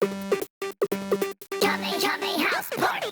Kame house party.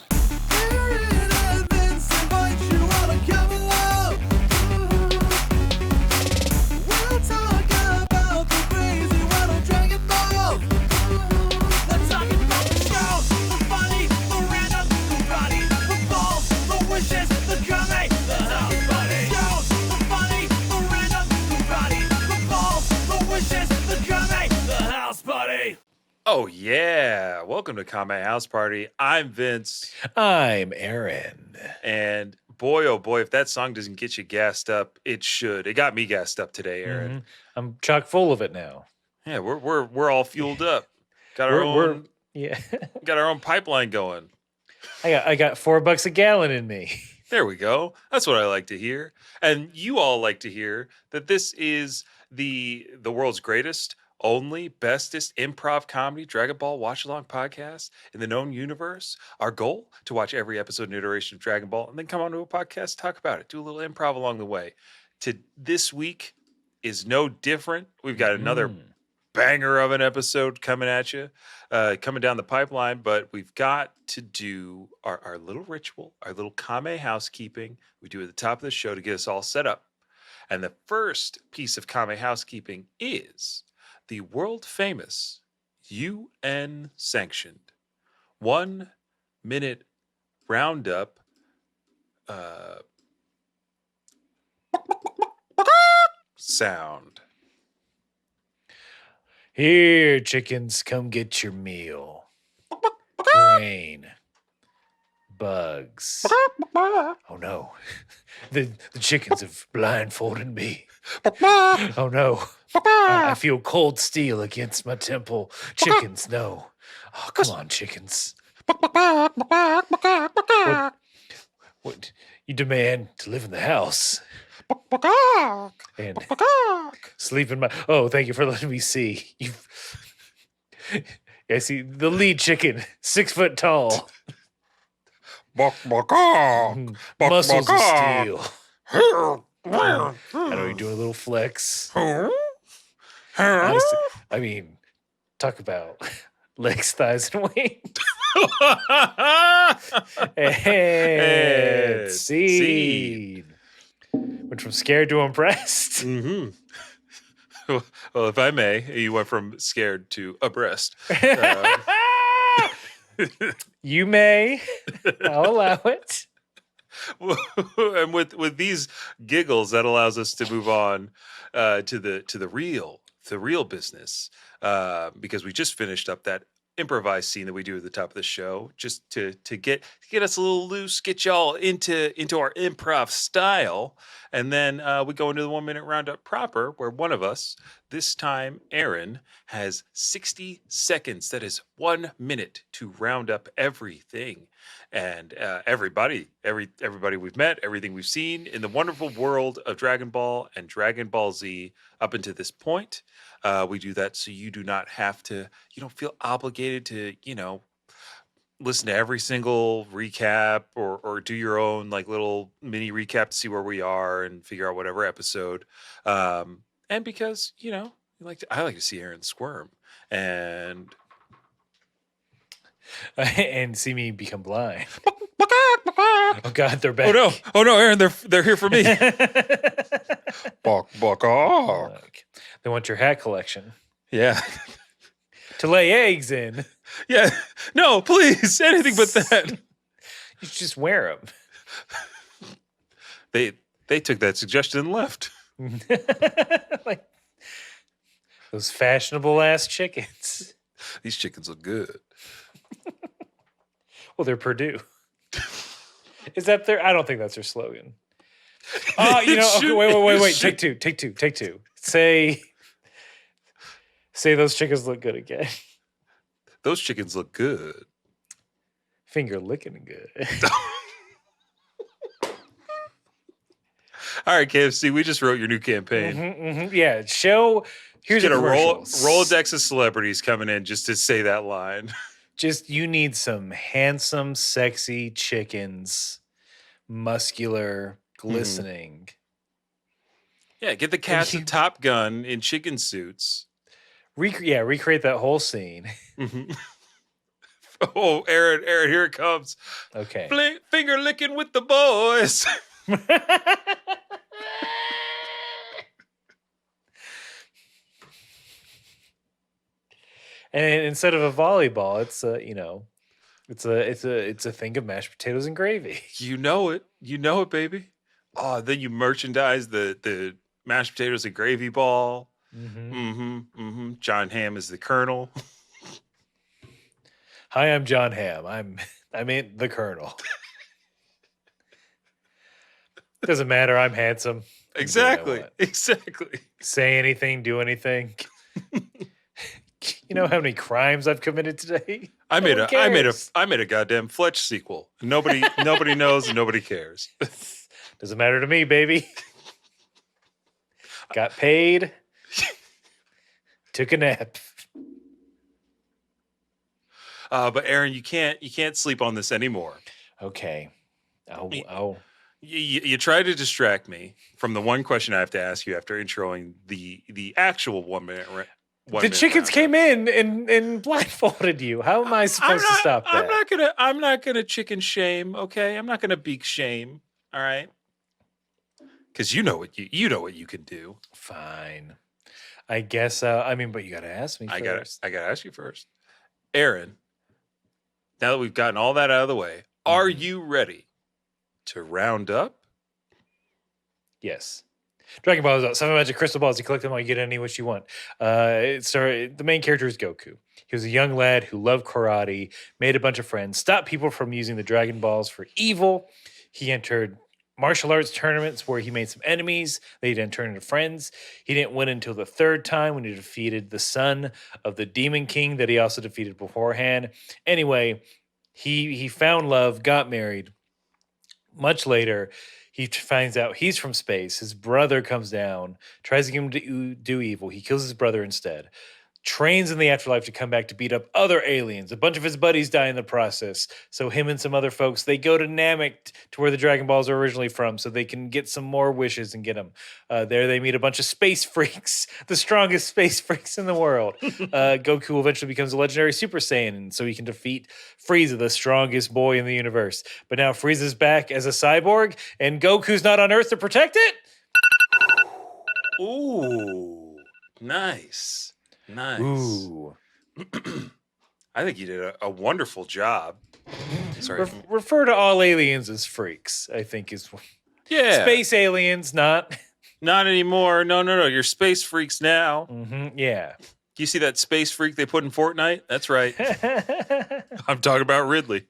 Oh, yeah. Welcome to Kame House Party. I'm Vince. I'm Aaron. And boy, oh boy, if that song doesn't get you gassed up, it should. It got me gassed up today, Aaron. Mm-hmm. I'm chock full of it now. Yeah, we're all fueled up. Got our own got our own pipeline going. I got $4 a gallon in me. There we go. That's what I like to hear. And you all like to hear that this is the world's greatest, only, bestest improv comedy Dragon Ball watch-along podcast in the known universe. Our goal, to watch every episode and iteration of Dragon Ball and then come onto a podcast, talk about it, do a little improv along the way. This week is no different. We've got another banger of an episode coming at you, coming down the pipeline, but we've got to do our little ritual, our little Kame housekeeping we do at the top of the show to get us all set up. And the first piece of Kame housekeeping is the world famous UN sanctioned 1 minute roundup sound. Here, chickens, come get your meal. Rain. Bugs. Oh no. The chickens have blindfolded me. Oh no. I feel cold steel against my temple. Chickens, no. Oh, come on, chickens. What? You demand to live in the house. And sleep in my... Oh, thank you for letting me see. I see the lead chicken, 6 foot tall. Muscles of steel. I know you're doing a little flex. Honestly, I mean, talk about legs, thighs, and wings. And scene. Went from scared to impressed. Mm-hmm. Well, if I may, you went from scared to abreast. You may. I'll allow it. And with these giggles, that allows us to move on to the real business, because we just finished up that improvised scene that we do at the top of the show, just to get us a little loose, get y'all into our improv style, and then we go into the 1 minute roundup proper, where one of us, this time Aaron, has 60 seconds. That is 1 minute to round up everything and everybody we've met, everything we've seen in the wonderful world of Dragon Ball and Dragon Ball Z up until this point. We do that so you do not have to, you don't feel obligated to, listen to every single recap or do your own like little mini recap to see where we are and figure out whatever episode. And because, I like to see Aaron squirm and see me become blind. Oh God, they're back. Oh no, Aaron, they're here for me. Bok. They want your hat collection. Yeah. To lay eggs in. Yeah. No, please, anything but that. You should just wear them. They took that suggestion and left. Like those fashionable ass chickens. These chickens look good. Well, they're Purdue. Is that their? I don't think that's their slogan. Okay, wait. Take two. Say those chickens look good again. Those chickens look good. Finger licking good. All right, KFC, we just wrote your new campaign. Yeah, here's a Rolodex of celebrities coming in just to say that line. Just, you need some handsome, sexy chickens, muscular, glistening. Yeah, get the cast of Top Gun in chicken suits. Recreate that whole scene. Oh, Aaron, here it comes. Okay. Finger licking with the boys. And instead of a volleyball, it's it's a thing of mashed potatoes and gravy. You know it, baby. Oh, then you merchandise the mashed potatoes and gravy ball. Mm-hmm. John Hamm is the Colonel. Hi, I'm John Hamm. I'm the Colonel. Doesn't matter. I'm handsome. I can do what I want. Exactly. Say anything, do anything. You know how many crimes I've committed today? I made cares. a goddamn Fletch sequel. Nobody knows and nobody cares. Doesn't matter to me, baby. Got paid. Took a nap. But Aaron, you can't sleep on this anymore. Okay. Oh. You try to distract me from the one question I have to ask you after introing the actual 1 minute. The chickens came in and blindfolded you. How am I supposed to stop that? I'm not gonna chicken shame. Okay, I'm not gonna beak shame. All right, because you know what you can do. Fine. I guess. But you gotta ask me first. I gotta ask you first, Aaron. Now that we've gotten all that out of the way, are you ready to round up? Yes. Dragon Ball is out. 7 magic crystal balls. You collect them all, you get any wish you want. The main character is Goku. He was a young lad who loved karate, made a bunch of friends, stopped people from using the Dragon Balls for evil. He entered martial arts tournaments where he made some enemies. They then turned into friends. He didn't win until the third time when he defeated the son of the Demon King that he also defeated beforehand. Anyway, he found love, got married. Much later, he finds out he's from space. His brother comes down, tries to get him to do evil. He kills his brother instead. Trains in the afterlife to come back to beat up other aliens. A bunch of his buddies die in the process. So him and some other folks, they go to Namek, to where the Dragon Balls are originally from, so they can get some more wishes and get them. There they meet a bunch of space freaks, the strongest space freaks in the world. Goku eventually becomes a legendary Super Saiyan, and so he can defeat Frieza, the strongest boy in the universe. But now Frieza's back as a cyborg, and Goku's not on Earth to protect it? Ooh, nice. Ooh. I think you did a wonderful job. Sorry. Refer to all aliens as freaks, I think is. Yeah. Space aliens, not. Not anymore. No. You're space freaks now. Mm-hmm, yeah. You see that space freak they put in Fortnite? That's right. I'm talking about Ridley.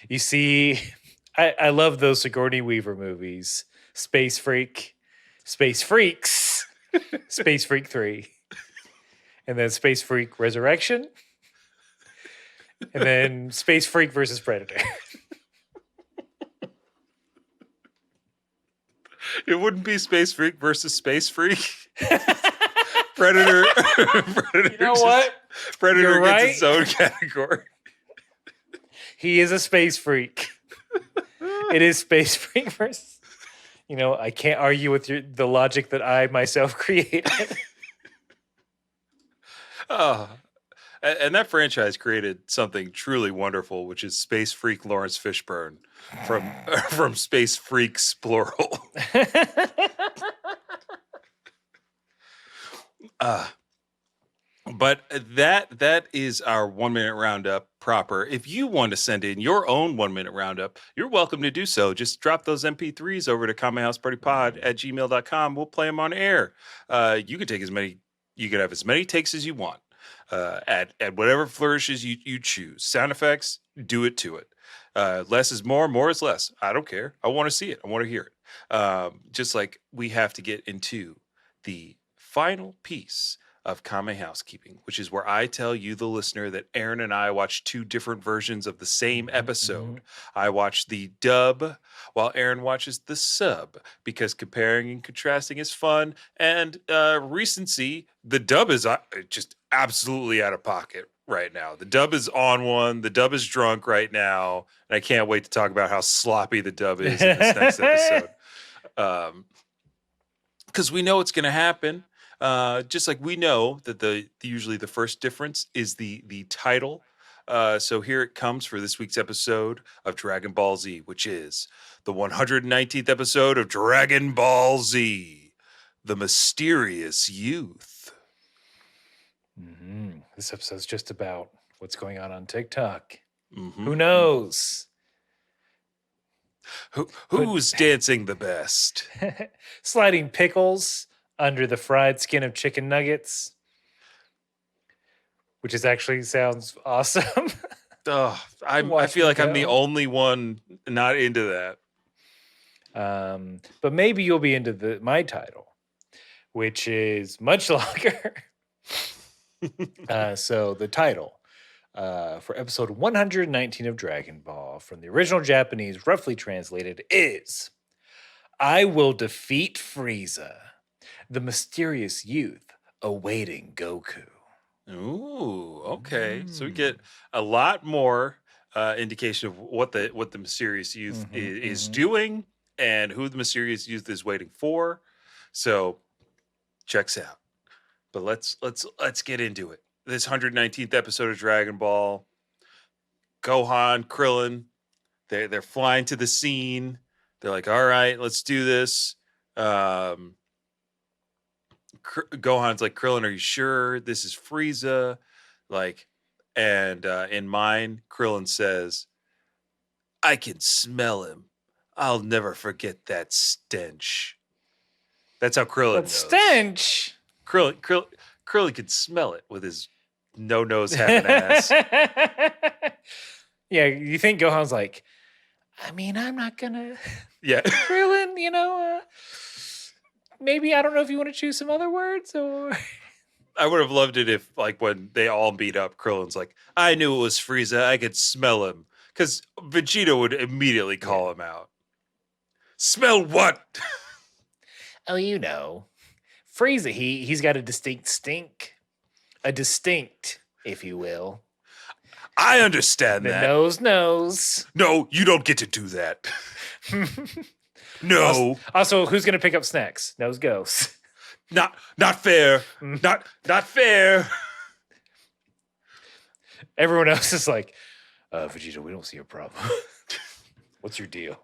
You see, I love those Sigourney Weaver movies. Space Freak, Space Freaks, Space Freak 3, and then Space Freak Resurrection, and then Space Freak versus Predator. It wouldn't be Space Freak versus Space Freak. Predator. You know what? Predator You're gets right. its own category. He is a space freak. It is Space Freak versus. I can't argue with the logic that I myself created. And that franchise created something truly wonderful, which is Space Freak Lawrence Fishburne from Space Freaks plural. But that is our 1 minute roundup proper. If you want to send in your own 1 minute roundup, you're welcome to do so. Just drop those MP3s over to kamehousepartypod@gmail.com. We'll play them on air. You can take you can have as many takes as you want. At whatever flourishes you choose. Sound effects, do it to it. Less is more is less. I don't care. I want to see it. I want to hear it. Just like we have to get into the final piece of Kame Housekeeping, which is where I tell you, the listener, that Aaron and I watched two different versions of the same episode. I watched the dub while Aaron watches the sub, because comparing and contrasting is fun. And recency, the dub is just absolutely out of pocket right now. The dub is on one. The dub is drunk right now. And I can't wait to talk about how sloppy the dub is in this next episode. Because we know it's going to happen. Just like we know that usually the first difference is the title. So here it comes for this week's episode of Dragon Ball Z, which is the 119th episode of Dragon Ball Z, The Mysterious Youth. This episode's just about what's going on TikTok. Mm-hmm. Who knows? Who's dancing the best? Sliding pickles under the fried skin of chicken nuggets, which is actually sounds awesome. Oh, I Watch feel me like I'm the go. only one not into that. But maybe you'll be into my title, which is much longer. So the title for episode 119 of Dragon Ball from the original Japanese, roughly translated, is I Will Defeat Frieza, the mysterious youth awaiting Goku. Ooh, okay. So we get a lot more indication of what the mysterious youth is doing and who the mysterious youth is waiting for. So checks out. But let's get into it. This 119th episode of Dragon Ball. Gohan, Krillin, they're flying to the scene. They're like, all right, let's do this. Gohan's like, Krillin, are you sure this is Frieza? Like, and in mine, Krillin says, I can smell him. I'll never forget that stench. That's how Krillin That knows. stench. Krillin can smell it with his no nose having ass. Yeah, you think Gohan's like, I mean, I'm not gonna Yeah. Krillin, maybe I don't know if you want to choose some other words or I would have loved it if, like, when they all meet up, Krillin's like, I knew it was Frieza. I could smell him. Because Vegeta would immediately call him out. Smell what? oh, Frieza, he's got a distinct stink. A distinct, if you will. I understand The that. nose knows. No, you don't get to do that. No. Also, who's gonna pick up snacks? Nose goes. Not fair. Not fair. Everyone else is like, Vegeta, we don't see a problem. What's your deal?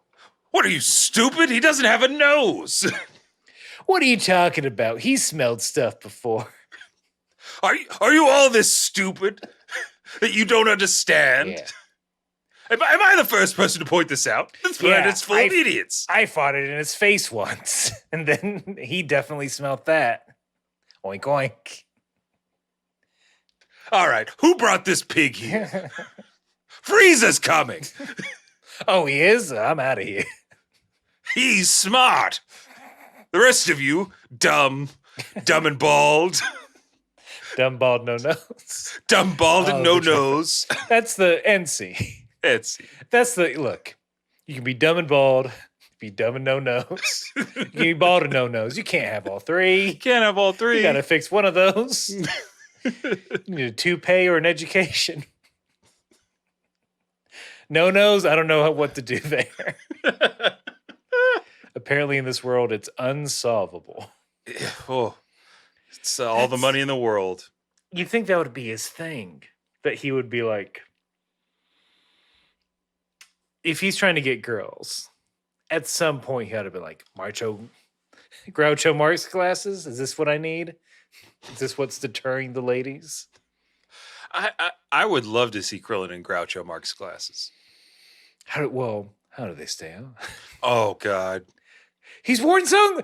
What are you, stupid? He doesn't have a nose. What are you talking about? He smelled stuff before. Are you all this stupid that you don't understand? Yeah. Am I the first person to point this out? This planet's full of idiots. I fought it in his face once, and then he definitely smelled that. Oink, oink. All right, who brought this pig here? Frieza's coming. Oh, he is? I'm out of here. He's smart. The rest of you, dumb and bald. Dumb, bald, no nose. Dumb, bald, and no the- nose. That's the NC. That's the look. You can be dumb and bald, be dumb and no nose. You can be bald and no nose. You can't have all three. Can't have all three. You gotta fix one of those. You need a toupee or an education. No nose, I don't know what to do there. Apparently, in this world, it's unsolvable. Oh, it's all the money in the world. You'd think that would be his thing. That he would be like, if he's trying to get girls, at some point he ought to be like, Groucho Marx glasses? Is this what I need? Is this what's deterring the ladies? I would love to see Krillin in Groucho Marx glasses. How do they stay on? Oh God. He's worn some.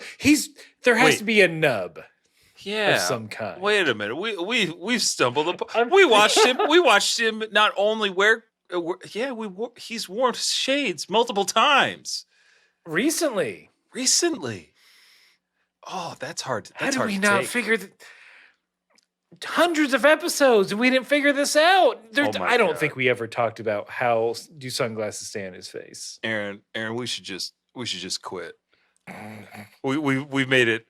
There has Wait. to be a nub Yeah. of some kind. Wait a minute. We've stumbled upon. We watched him. We watched him not only wear. He's worn shades multiple times Recently. Oh, that's hard. How That's did hard we to not take. figure hundreds of episodes and we didn't figure this out? Oh my I don't God. think we ever talked about how do sunglasses stay on his face. Aaron, we should just quit. We've made it.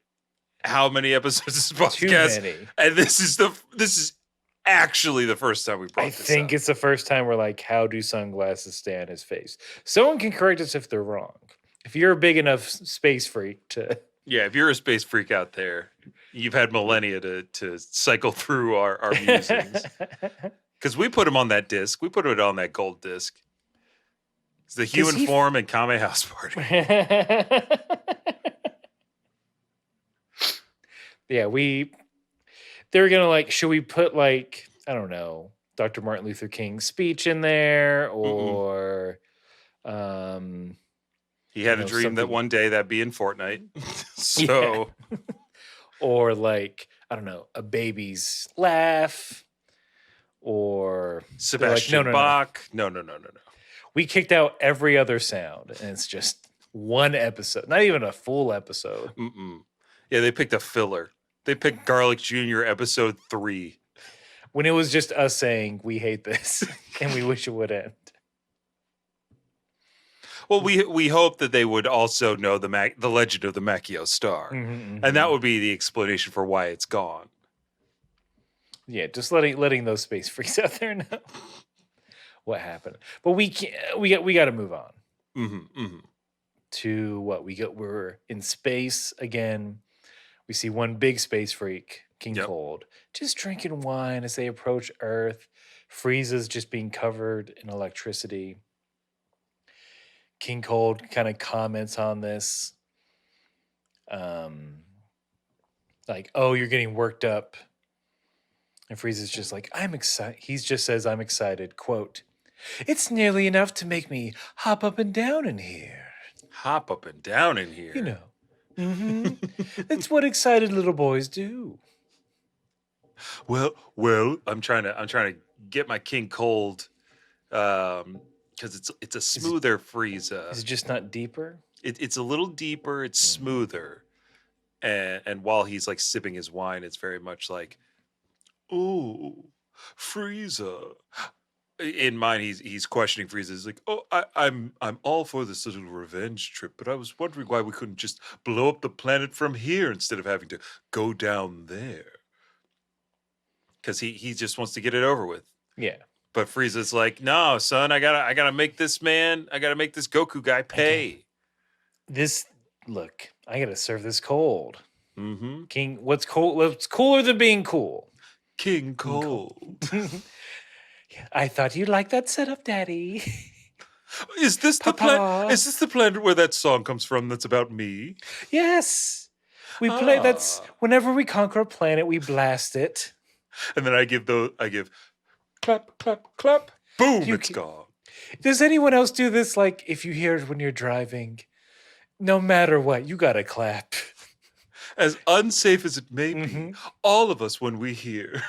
How many episodes of this Too podcast? many. And this is actually the first time we brought I this think up. it's the first time we're like, how do sunglasses stay on his face? Someone can correct us if they're wrong. If you're a big enough space freak to Yeah, if you're a space freak out there, You've had millennia to cycle through our musings. Because we put him on that disc. We put it on that gold disc. It's the human form and Kame House Party. Yeah, they were gonna like, should we put like, I don't know, Dr. Martin Luther King's speech in there, or he had a dream that one day that'd be in Fortnite. So or like, I don't know, a baby's laugh, or Sebastian like, Bach. No. We kicked out every other sound, and it's just one episode, not even a full episode. Yeah, they picked a filler. They picked Garlic Jr. episode 3. When it was just us saying, we hate this, and we wish it would end. Well, we hope that they would also know the legend of the Macchio star. And that would be the explanation for why it's gone. Yeah, just letting those space freaks out there know what happened. But we got to move on. To what we're in space again. We see one big space freak, King Cold, just drinking wine as they approach Earth. Frieza's just being covered in electricity. King Cold kind of comments on this. Like, oh, you're getting worked up. And Frieza's just like, I'm excited. He just says, I'm excited. Quote, it's nearly enough to make me hop up and down in here. Hop up and down in here. You know. That's what excited little boys do. Well, I'm trying to get my King Cold, because it's a smoother Frieza. Is it just not deeper? It's a little deeper. It's smoother, and while he's like sipping his wine, it's very much like, ooh, Frieza. In mind, he's questioning Frieza. He's like, oh, I'm all for this little revenge trip, but I was wondering why we couldn't just blow up the planet from here instead of having to go down there. Because he just wants to get it over with. Yeah. But Frieza's like, no, son, I gotta make this Goku guy pay. I gotta serve this cold. King, what's cool? What's cooler than being cool? King Cold. I thought you'd like that setup, Daddy. Is this the planet? Is this the planet where that song comes from? That's about me. Yes, we play. That's whenever we conquer a planet, we blast it. And then I give clap, clap, clap. Boom! It's gone. Does anyone else do this? Like, if you hear it when you're driving, no matter what, you gotta clap. As unsafe as it may be, all of us when we hear.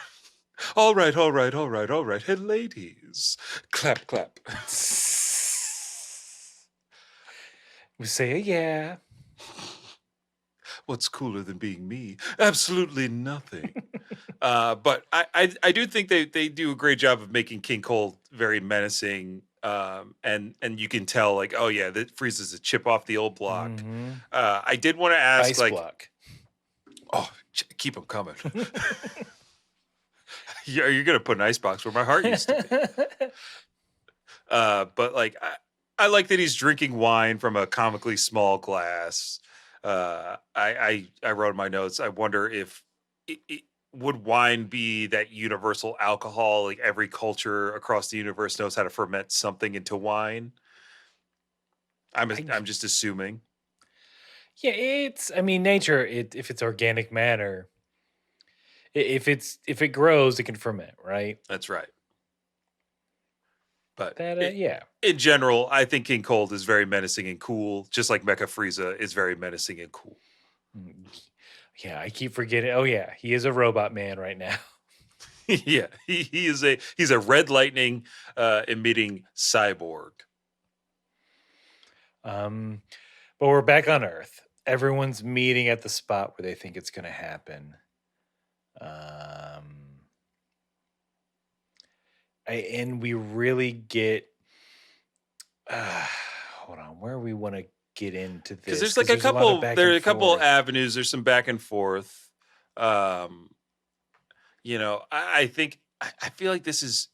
All right. Hey, ladies. Clap, clap. We say, yeah. What's cooler than being me? Absolutely nothing. But I do think they do a great job of making King Cold very menacing. And you can tell, like, oh, yeah, that Frieza's a chip off the old block. I did want to ask, Ice like... block. Oh, keep them coming. You're going to put an icebox where my heart used to be. But like, I like that he's drinking wine from a comically small glass. I wrote in my notes, I wonder if would wine be that universal alcohol? Like every culture across the universe knows how to ferment something into wine. I'm just assuming. Yeah, nature. If it's organic matter. If it grows, it can ferment, right? That's right. But in general, I think King Cold is very menacing and cool, just like Mecha Frieza is very menacing and cool. Yeah, I keep forgetting. Oh yeah, he is a robot man right now. Yeah, he's a red lightning emitting cyborg. But we're back on Earth. Everyone's meeting at the spot where they think it's going to happen. And we really get hold on, where we want to get into this, because there's like a couple avenues, there's some back and forth. I think I feel like this is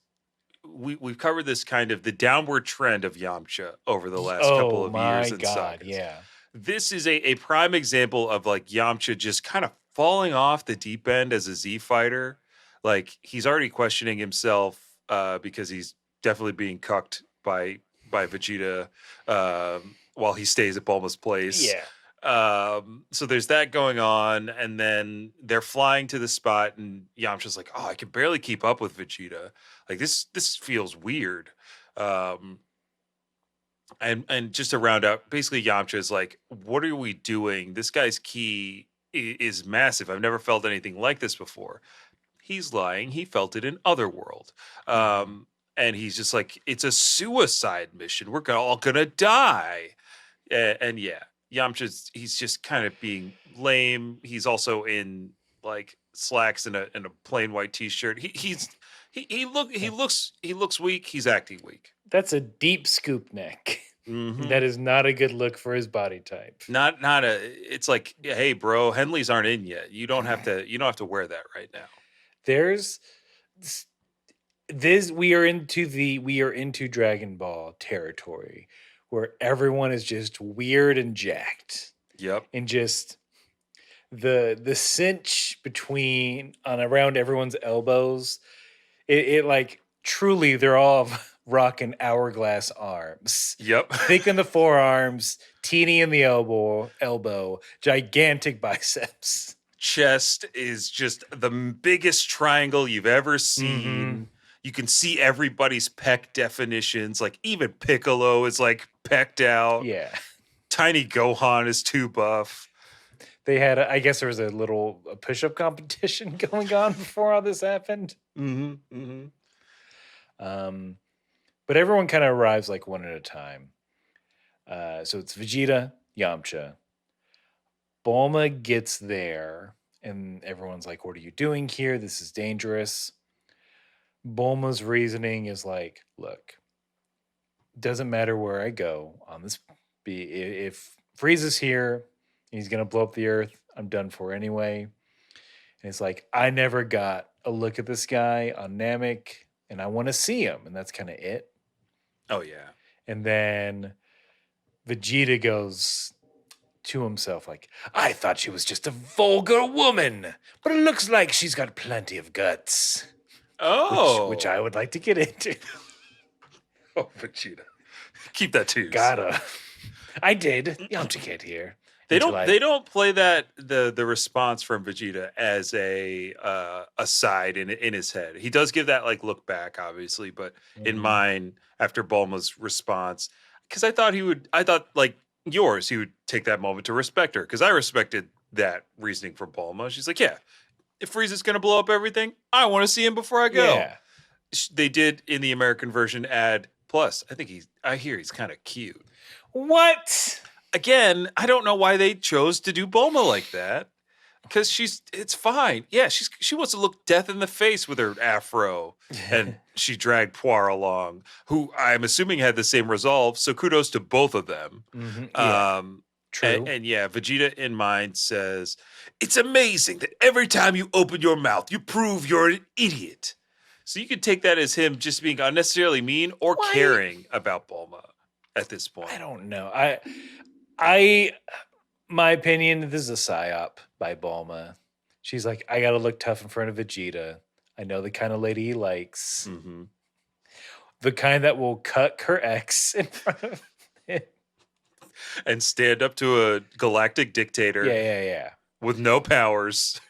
we've covered this kind of the downward trend of Yamcha over the last couple of years and sagas. Yeah, this is a prime example of like Yamcha just kind of falling off the deep end as a Z fighter. Like he's already questioning himself because he's definitely being cucked by Vegeta while he stays at Bulma's place. Yeah. So there's that going on, and then they're flying to the spot, and Yamcha's like, "Oh, I can barely keep up with Vegeta. Like this feels weird." Um, and just to round out, basically Yamcha is like, "What are we doing? This guy's ki is massive. I've never felt anything like this before." He's lying. He felt it in Otherworld. And he's just like, "It's a suicide mission. We're all gonna die." And yeah, Yamcha's he's just kind of being lame. He's also in like slacks and a plain white t-shirt. He looks weak. He's acting weak. That's a deep scoop neck. Mhm. That is not a good look for his body type. Not a. It's like, hey, bro, Henleys aren't in yet. You don't have to wear that right now. There's this we are into Dragon Ball territory where everyone is just weird and jacked. Yep. And just the cinch between on around everyone's elbows, it like truly they're all rocking hourglass arms. Yep. Thick in the forearms, teeny in the elbow, gigantic biceps. Chest is just the biggest triangle you've ever seen. You can see everybody's pec definitions. Like even Piccolo is like pecked out. Yeah. Tiny Gohan is too buff. They had, I guess there was a push-up competition going on before all this happened. But everyone kind of arrives like one at a time. So it's Vegeta, Yamcha. Bulma gets there, and everyone's like, "What are you doing here? This is dangerous." Bulma's reasoning is like, "Look, doesn't matter where I go on this. If Frieza's here, he's gonna blow up the Earth. I'm done for anyway." And it's like, I never got a look at this guy on Namek, and I want to see him, and that's kind of it. Oh yeah. And then Vegeta goes to himself like, "I thought she was just a vulgar woman, but it looks like she's got plenty of guts." Which I would like to get into. Oh, Vegeta. Keep that too. Gotta. I did. Yamcha can't hear. They don't play that the response from Vegeta as a aside in his head. He does give that like look back, obviously, but in mine, after Bulma's response, because I thought like yours, he would take that moment to respect her, because I respected that reasoning from Bulma. She's like, yeah, if Frieza's gonna blow up everything, I want to see him before I go. Yeah. They did in the American version add, plus I hear he's kind of cute. What? Again, I don't know why they chose to do Bulma like that. Because it's fine. Yeah, she wants to look death in the face with her afro. And she dragged Poir along, who I'm assuming had the same resolve. So kudos to both of them. Yeah. True. And yeah, Vegeta in mind says, "It's amazing that every time you open your mouth, you prove you're an idiot." So you could take that as him just being unnecessarily mean or caring about Bulma at this point. I don't know. My opinion, this is a psyop by Bulma. She's like, I gotta look tough in front of Vegeta. I know the kind of lady he likes. Mm-hmm. The kind that will cut her ex in front of him. And stand up to a galactic dictator. Yeah. With no powers.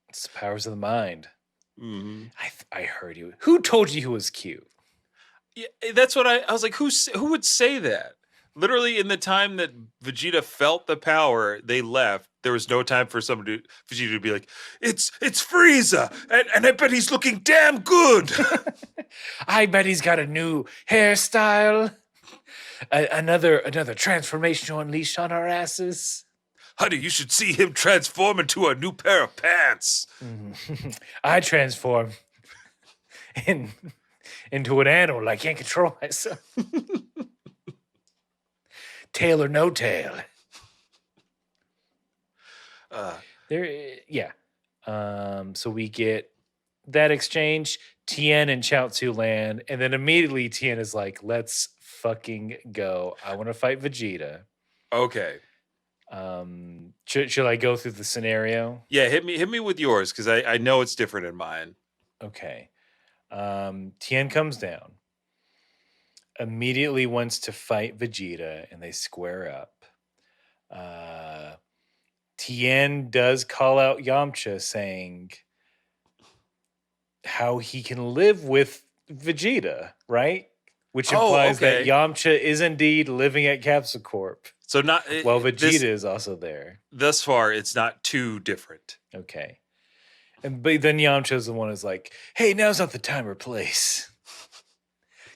It's the powers of the mind. Mm-hmm. I heard you. Who told you he was cute? Yeah, that's what I was like. Who would say that? Literally, in the time that Vegeta felt the power, they left. There was no time for Vegeta to be like, "It's Frieza, and I bet he's looking damn good." I bet he's got a new hairstyle. Another transformation to unleash on our asses. Honey, you should see him transform into a new pair of pants. I transform into an animal. I can't control myself. Tail or no tail. So we get that exchange. Tien and Chaozu land, and then immediately Tien is like, "Let's fucking go. I want to fight Vegeta." Okay. Should I go through the scenario? Yeah, hit me with yours because I know it's different in mine. Okay. Tien comes down, immediately wants to fight Vegeta, and they square up. Tien does call out Yamcha, saying how he can live with Vegeta, right? Which Oh, implies that okay. Yamcha is indeed living at Capsule Corp. So not Well, Vegeta this is also there. thus far. It's not too different. Okay. But then Yamcha's the one who's like, hey, now's not the time or place.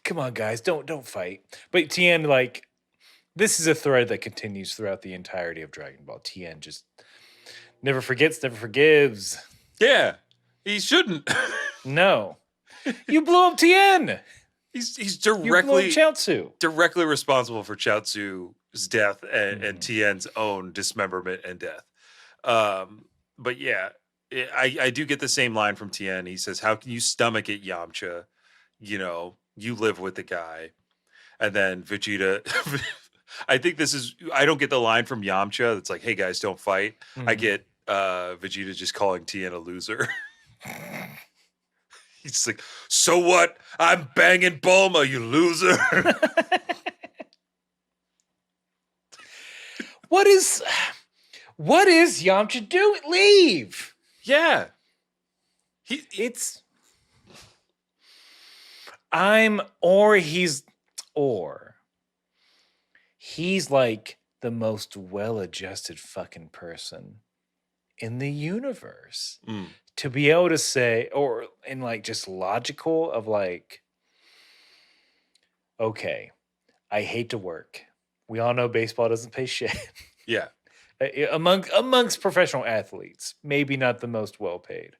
Come on, guys, don't fight. But Tien, like, this is a thread that continues throughout the entirety of Dragon Ball. Tien just never forgets, never forgives. Yeah, he shouldn't. No. You blew up Tien. He's You blew up directly Chaozu. responsible for Chaozu's death and Tien's own dismemberment and death. But yeah, I do get the same line from Tien. He says, "How can you stomach it, Yamcha? You know, you live with the guy." And then Vegeta. I think this is. I don't get the line from Yamcha. That's like, "Hey guys, don't fight." I get Vegeta just calling Tien a loser. He's like, "So what? I'm banging Bulma, you loser." What is Yamcha doing? Leave. Yeah. It's he's like the most well-adjusted fucking person in the universe. To be able to say, or in like just logical of like, okay, I hate to work. We all know baseball doesn't pay shit. Yeah. Amongst professional athletes, maybe not the most well paid.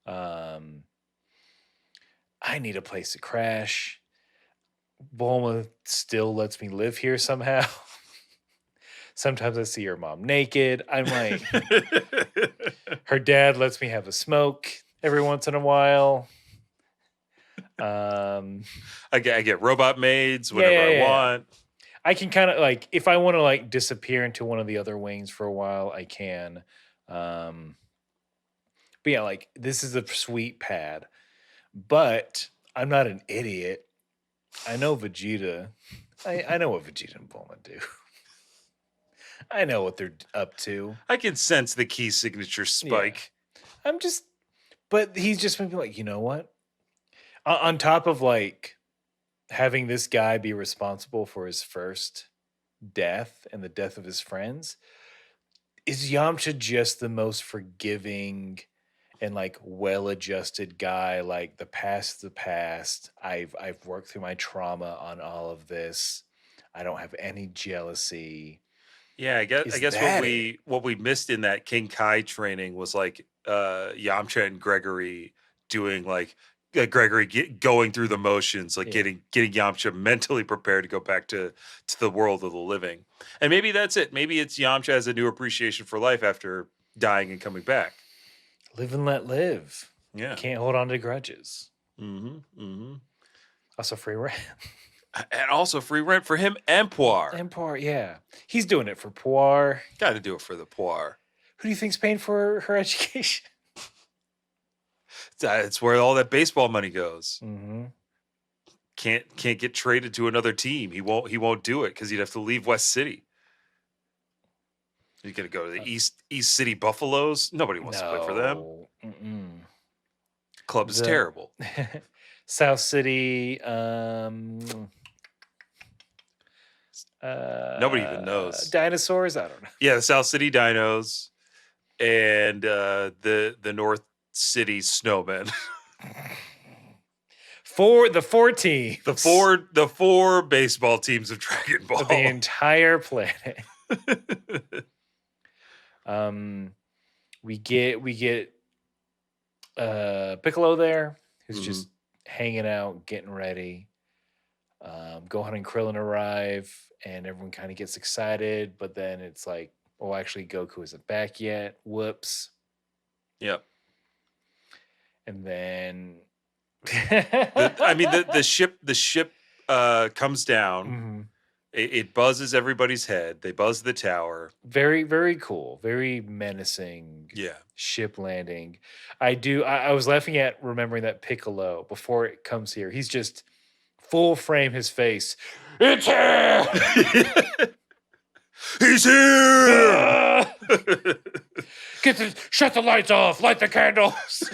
I need a place to crash. Bulma still lets me live here somehow. Sometimes I see her mom naked. I'm like, her dad lets me have a smoke every once in a while. I get robot maids whenever I want. I can kind of like, if I want to like disappear into one of the other wings for a while, I can. But yeah, like this is a sweet pad. But I'm not an idiot. I know Vegeta. I know what Vegeta and Bulma do. I know what they're up to. I can sense the key signature spike. Yeah. But he's just been like, you know what? On top of like having this guy be responsible for his first death and the death of his friends, is Yamcha just the most forgiving and like well-adjusted guy? Like the past. I've worked through my trauma on all of this. I don't have any jealousy. Yeah, I guess what we missed in that King Kai training was like Yamcha and Gregory doing like Gregory going through the motions, like getting Yamcha mentally prepared to go back to the world of the living. And maybe that's it. Maybe it's Yamcha has a new appreciation for life after dying and coming back. Live and let live. Yeah. Can't hold on to grudges. Also free rent. And also free rent for him and Poir. Yeah. He's doing it for Poir. Got to do it for the Poir. Who do you think's paying for her education? It's where all that baseball money goes. Mm-hmm. Can't get traded to another team. He won't do it because he'd have to leave West City. He's gonna go to the East City Buffaloes. Nobody wants to play for them. Club is terrible. South City. Nobody even knows. Dinosaurs. I don't know. Yeah, the South City Dinos and the North City Snowmen. The four teams. The four baseball teams of Dragon Ball. The entire planet. We get Piccolo there, who's just hanging out, getting ready. Gohan and Krillin arrive, and everyone kind of gets excited, but then it's like, oh, actually, Goku isn't back yet. Whoops. Yep. And then, the ship comes down, It buzzes everybody's head. They buzz the tower. Very, very cool. Very menacing Yeah. ship landing. I was laughing at remembering that Piccolo before it comes here. He's just full frame his face. It's here! He's here! Ah! Shut the lights off, light the candles.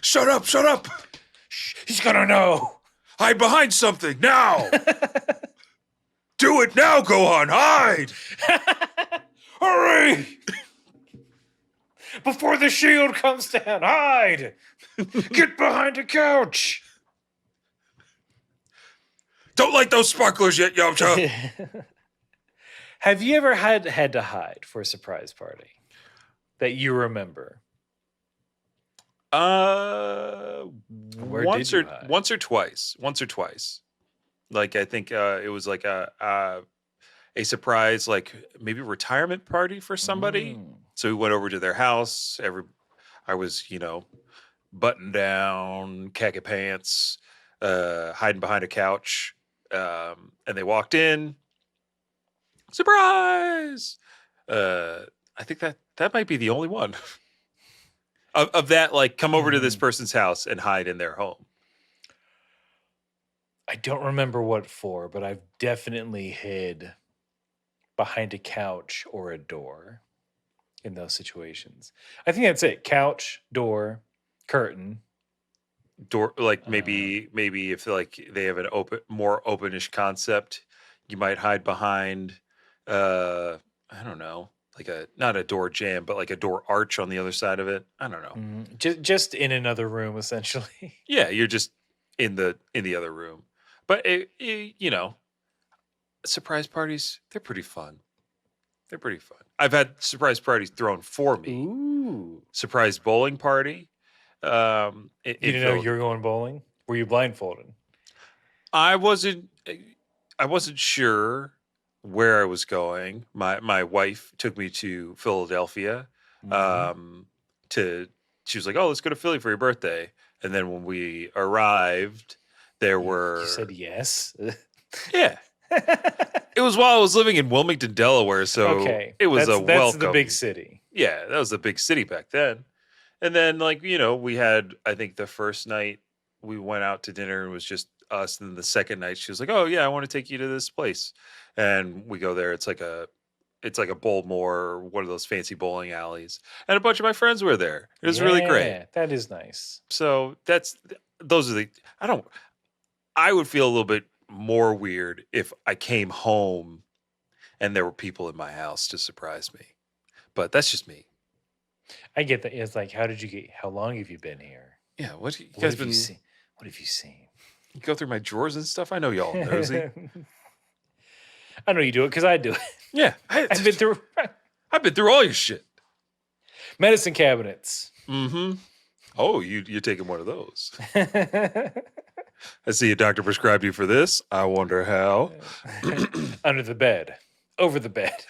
Shut up, shut up! Shh, he's gonna know. Hide behind something, now! Do it now, Gohan, hide! Hurry! Before the shield comes down, hide! Get behind a couch! Don't light those sparklers yet, Yamcha! Have you ever had to hide for a surprise party that you remember? Where Once did or you hide? once or twice. Once or twice. Like I think it was like a surprise, like maybe retirement party for somebody. Mm. So we went over to their house. I was, button down, khaki pants, hiding behind a couch, and they walked in. Surprise! I think that might be the only one of that. Like, come over to this person's house and hide in their home. I don't remember what for, but I've definitely hid behind a couch or a door in those situations. I think that's it. Couch, door, curtain. Door, like maybe if like they have an more openish concept, you might hide behind. I don't know, like not a door jamb, but like a door arch on the other side of it. I don't know. Just in another room, essentially. Yeah, you're just in the other room. But surprise parties, they're pretty fun. They're pretty fun. I've had surprise parties thrown for me. Ooh. Surprise bowling party. You didn't know you were going bowling? Were you blindfolded? I wasn't sure where I was going. My wife took me to Philadelphia. She was like, "Oh, let's go to Philly for your birthday." And then when we arrived, there were You said yes. yeah. It was while I was living in Wilmington, Delaware, so Okay. it was that's welcome. the big city. Yeah, that was the big city back then. And then, we had, I think the first night we went out to dinner and it was just us. And then the second night she was like, "Oh yeah, I want to take you to this place." And we go there. It's like a Bowlmore, one of those fancy bowling alleys. And a bunch of my friends were there. It was really great. Yeah, that is nice. So I would feel a little bit more weird if I came home and there were people in my house to surprise me. But that's just me. I get that. It's like, how long have you been here? Yeah, you What guys have been you seen? What have you seen? you go through my drawers and stuff? I know y'all nosy. I know you do it because I do it. Yeah, I've been through I've been through all your shit. medicine cabinets. Mm-hmm. Oh, you're taking one of those. I see a doctor prescribed you for this. I wonder how. Under the bed. Over the bed.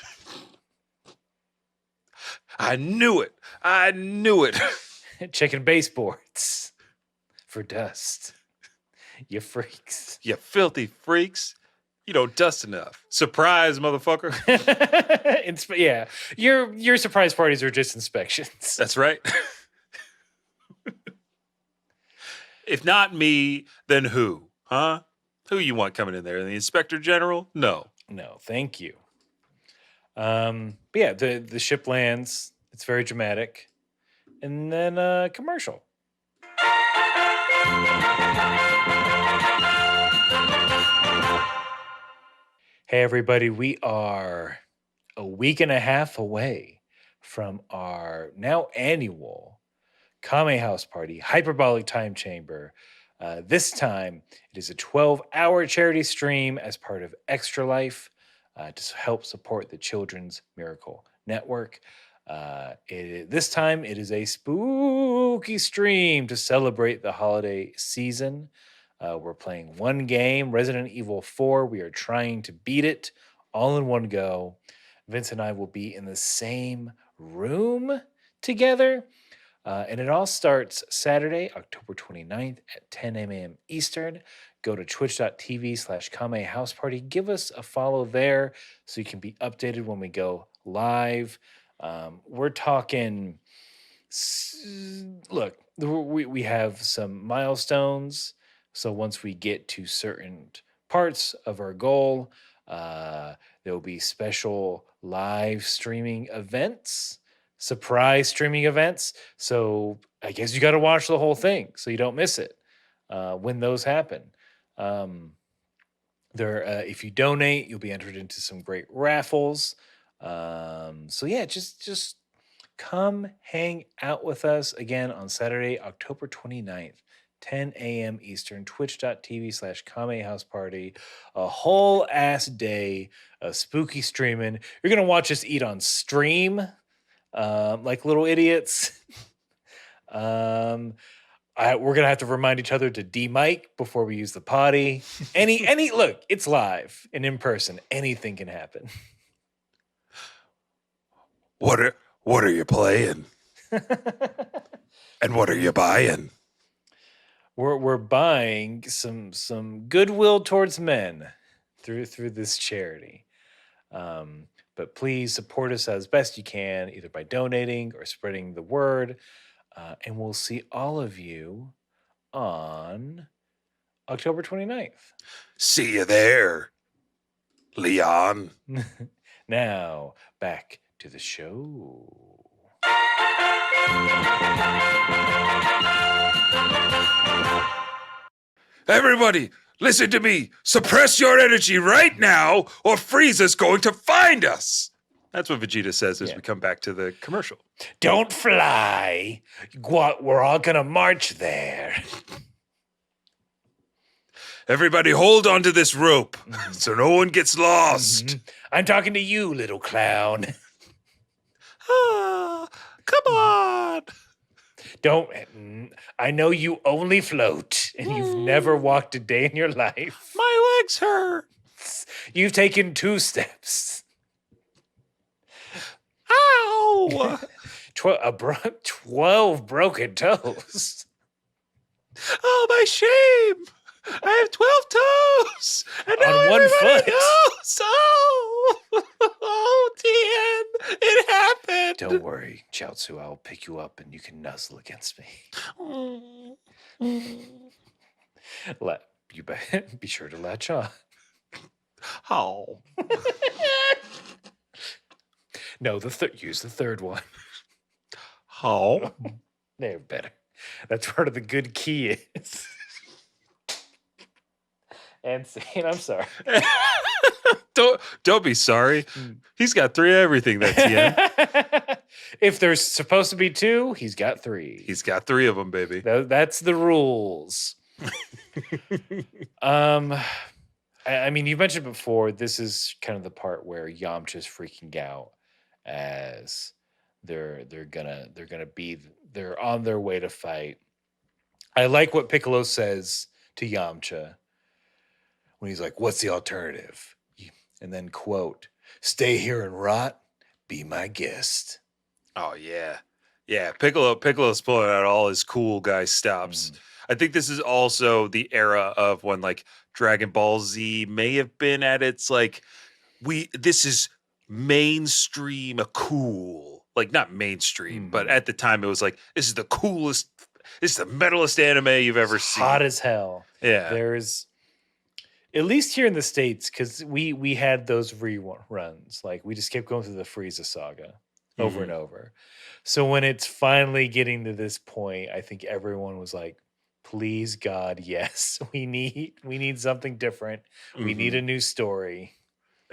I knew it. I knew it. Checking baseboards for dust. You freaks. You filthy freaks. You don't dust enough. Surprise, motherfucker. Yeah. Your surprise parties are just inspections. That's right. If not me, then who? Huh? Who you want coming in there? The inspector general? No. No, thank you. But yeah, the ship lands. It's very dramatic. And then commercial. Hey everybody, we are a week and a half away from our now annual Kame House Party Hyperbolic Time Chamber. This time, it is a 12-hour charity stream as part of Extra Life to help support the Children's Miracle Network. This time, it is a spooky stream to celebrate the holiday season. We're playing one game, Resident Evil 4. We are trying to beat it all in one go. Vince and I will be in the same room together. And it all starts Saturday, October 29th at 10 a.m. Eastern. Go to twitch.tv/Kame House Party. Give us a follow there so you can be updated when we go live. We're talking, look, we have some milestones. So once we get to certain parts of our goal, there will be special live streaming events, surprise streaming events. So I guess you got to watch the whole thing so you don't miss it when those happen. If you donate, you'll be entered into some great raffles. So yeah, just come hang out with us again on Saturday, October 29th. 10 a.m. Eastern, twitch.tv/Kame House Party. A whole ass day of spooky streaming. You're going to watch us eat on stream like little idiots. We're going to have to remind each other to de-mic before we use the potty. Look, it's live and in person. Anything can happen. What are you playing? And what are you buying? We're buying some goodwill towards men through this charity. But please support us as best you can, either by donating or spreading the word. And we'll see all of you on October 29th. See you there, Leon. Now, back to the show. Everybody, listen to me. Suppress your energy right now, or Frieza's going to find us. That's what Vegeta says as we come back to the commercial. Don't fly. We're all going to march there. Everybody hold onto this rope so no one gets lost. I'm talking to you, little clown. Come on. Don't. I know you only float and you've never walked a day in your life. My legs hurt. You've taken 2 steps. Ow. 12 broken toes. Oh, my shame. I have 12 toes. And now on one foot. Knows. Oh, Tien. It happened. Don't worry, Chaozu. I'll pick you up and you can nuzzle against me. You be sure to latch on. Oh. No, use the third one. Oh. They're better. That's part of the good key is. And saying, I'm sorry. Don't be sorry. He's got 3 of everything, that Tien. If there's supposed to be 2, he's got 3. He's got 3 of them, baby. That's the rules. I mean, you mentioned before, this is kind of the part where Yamcha's freaking out as they're on their way to fight. I like what Piccolo says to Yamcha when he's like, "What's the alternative?" And then quote, "Stay here and rot, be my guest." Oh yeah. Yeah, Piccolo's pulling out all his cool guy stops. I think this is also the era of when like Dragon Ball Z may have been at its like this is mainstream cool. Like not mainstream, but at the time it was like this is the coolest, this is the metalist anime you've ever seen. Hot as hell. Yeah. There's at least here in the States, because we had those reruns. Like we just kept going through the Frieza saga over and over. So when it's finally getting to this point, I think everyone was like, please God, yes, we need something different. We need a new story.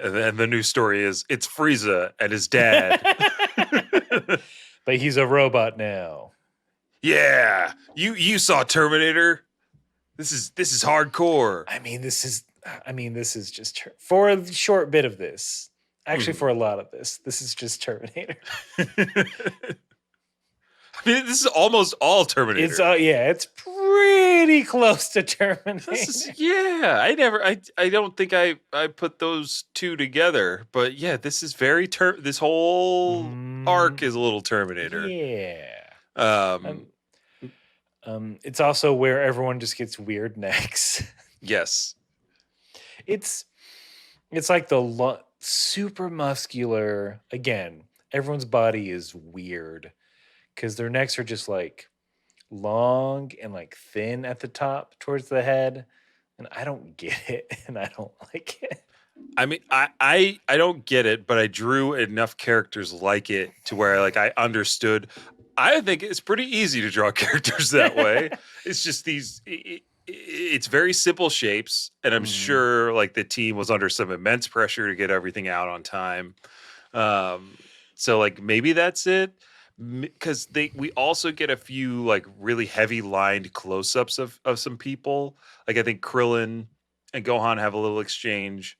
And then the new story is it's Frieza and his dad. But he's a robot now. Yeah. You saw Terminator. This is hardcore. I mean, this is just for a short bit of this. Actually, for a lot of this is just Terminator. I mean, this is almost all Terminator. It's pretty close to Terminator. I don't think I put those two together, but yeah, this is very this whole arc is a little Terminator. Yeah. Um, It's also where everyone just gets weird necks. yes. It's like the super muscular. Again, everyone's body is weird because their necks are just like long and like thin at the top towards the head, and I don't get it, and I don't like it. I mean, I don't get it, but I drew enough characters like it to where like I understood. I think it's pretty easy to draw characters that way. It's just it's very simple shapes, and I'm sure like the team was under some immense pressure to get everything out on time. So like maybe that's it, because we also get a few like really heavy lined close ups of some people. Like I think Krillin and Gohan have a little exchange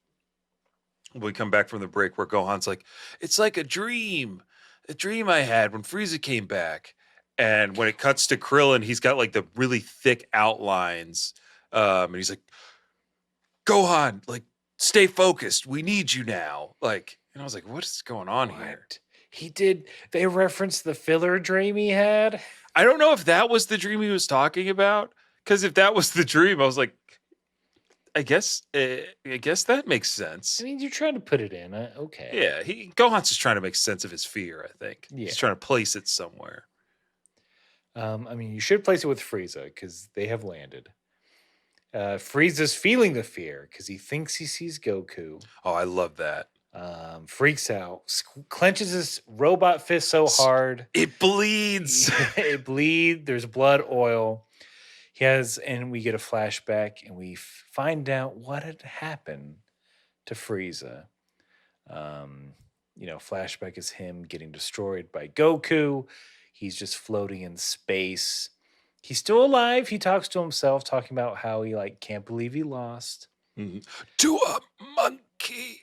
when we come back from the break where Gohan's like, it's like a dream I had when Frieza came back. And when it cuts to Krillin, he's got like the really thick outlines. And he's like, Gohan, like, stay focused. We need you now. Like, and I was like, what is going on here? They referenced the filler dream he had. I don't know if that was the dream he was talking about. Because if that was the dream, I was like, I guess that makes sense. I mean, you're trying to put it in. Okay. Yeah, Gohan's just trying to make sense of his fear, I think. Yeah. He's trying to place it somewhere. I mean, you should place it with Frieza because they have landed. Frieza's feeling the fear because he thinks he sees Goku. Oh, I love that. Freaks out, clenches his robot fist so hard. It bleeds. It bleeds. There's blood oil. And we get a flashback and we find out what had happened to Frieza. Flashback is him getting destroyed by Goku. He's just floating in space. He's still alive. He talks to himself, talking about how he like can't believe he lost to a monkey.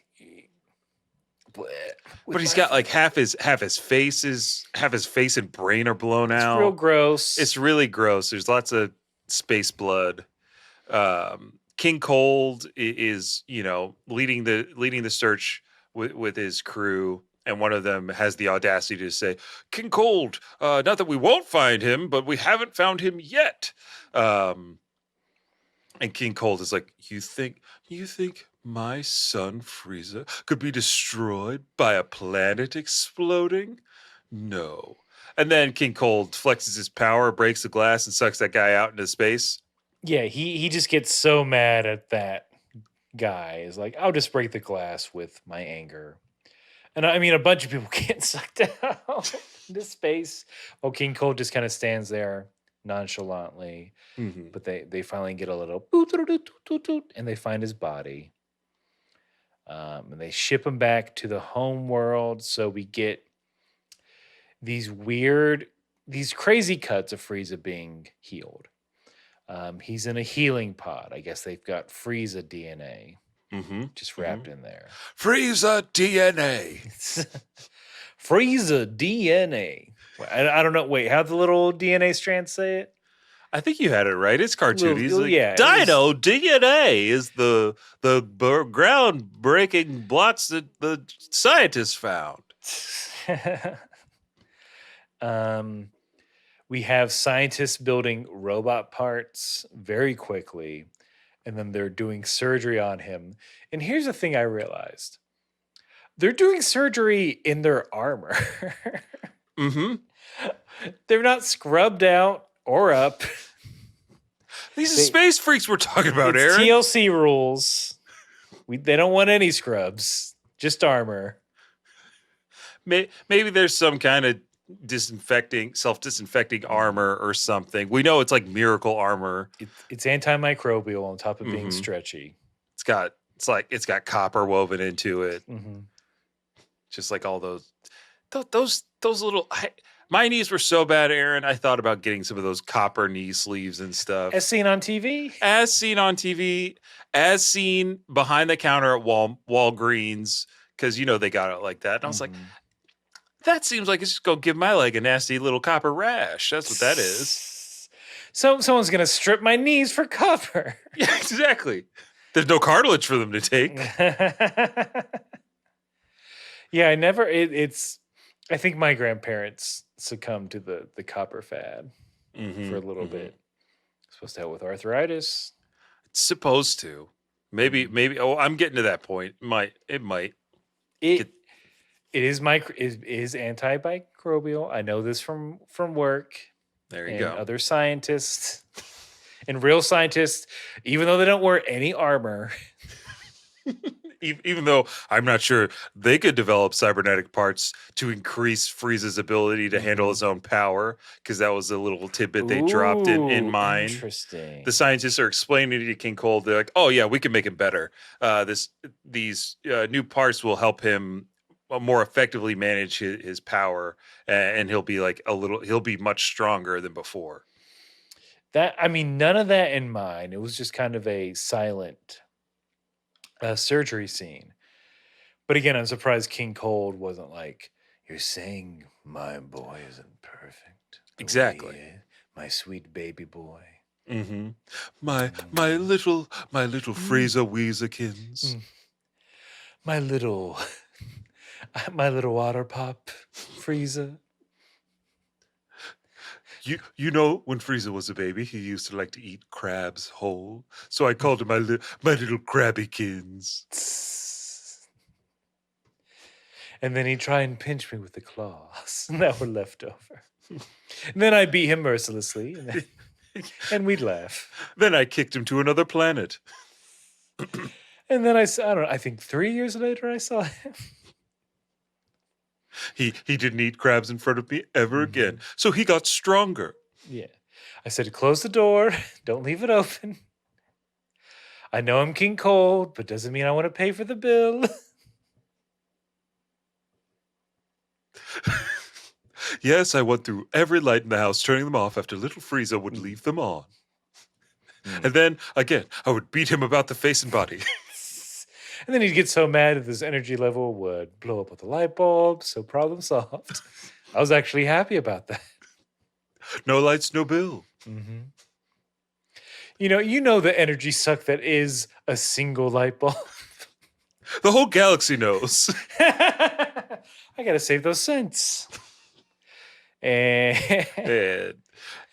But he's got like half his face and brain are blown out. It's real gross. It's really gross. There's lots of space blood. King Cold is leading the search with his crew. And one of them has the audacity to say, King Cold, not that we won't find him, but we haven't found him yet. And King Cold is like, you think my son Frieza could be destroyed by a planet exploding? No. And then King Cold flexes his power, breaks the glass, and sucks that guy out into space. Yeah, he just gets so mad at that guy. Is like, I'll just break the glass with my anger. And I mean, a bunch of people get sucked out into space. While King Cold just kind of stands there nonchalantly. Mm-hmm. But they finally get a little and they find his body. And they ship him back to the home world. So we get these crazy cuts of Frieza being healed. He's in a healing pod. I guess they've got Frieza DNA. Just wrapped in there. Frieza DNA. Frieza DNA. I don't know. Wait, how the little DNA strands say it? I think you had it right. It's cartoony. He's like, yeah, Dino DNA is the groundbreaking blocks that the scientists found. We have scientists building robot parts very quickly. And then they're doing surgery on him. And here's the thing I realized. They're doing surgery in their armor. They're not scrubbed out or up. These are space freaks we're talking about, Aaron. TLC rules. They don't want any scrubs. Just armor. Maybe there's some kind of self-disinfecting armor or something. We know it's like miracle armor. It's antimicrobial on top of being stretchy. It's got copper woven into it. Just like all those little. My knees were so bad, Aaron. I thought about getting some of those copper knee sleeves and stuff. As seen on TV. As seen behind the counter at Walgreens, because they got it like that. And I was like, that seems like it's just going to give my leg a nasty little copper rash. That's what that is. So someone's going to strip my knees for copper. Yeah, exactly. There's no cartilage for them to take. Yeah, I think my grandparents succumb to the copper fad for a Mm-hmm, little mm-hmm. bit. Supposed to help with arthritis. It's supposed to. Maybe, Mhm. maybe. Oh, I'm getting to that point. It might It get. it is antimicrobial. I know this from work There you and go. other scientists and real scientists, even though they don't wear any armor. Even though I'm not sure they could develop cybernetic parts to increase Frieza's ability to handle his own power, because that was a little tidbit they dropped in Ooh, mine. The interesting. scientists are explaining to King Cold. They're like, "Oh yeah, we can make him better. These new parts will help him more effectively manage his power, and he'll be like he'll be much stronger than before." None of that in mind. It was just kind of a silent surgery scene. But again, I'm surprised King Cold wasn't like, "You're saying my boy isn't perfect the way he Exactly. is, my sweet baby boy." Mm-hmm. My Mm, my little mm, Frieza Weezerkins. mm. My little, my little water pop, Frieza. You know, when Frieza was a baby, he used to like to eat crabs whole. So I called him my little crabbykins. And then he'd try and pinch me with the claws that were left over. And then I beat him mercilessly, and we'd laugh. Then I kicked him to another planet. And then I don't know, I think 3 years later I saw him. He didn't eat crabs in front of me ever again. Mhm. So he got stronger. Yeah. I said, close the door, don't leave it open. I know I'm King Cold, but doesn't mean I want to pay for the bill. Yes, I went through every light in the house, turning them off after little Frieza would Mm. leave them on. Mm. And then, again, I would beat him about the face and body. And then he'd get so mad that his energy level would blow up with the light bulb. So problem solved. I was actually happy about that. No lights, no bill. Mm-hmm. You know the energy suck that is a single light bulb. The whole galaxy knows. I gotta save those cents. And And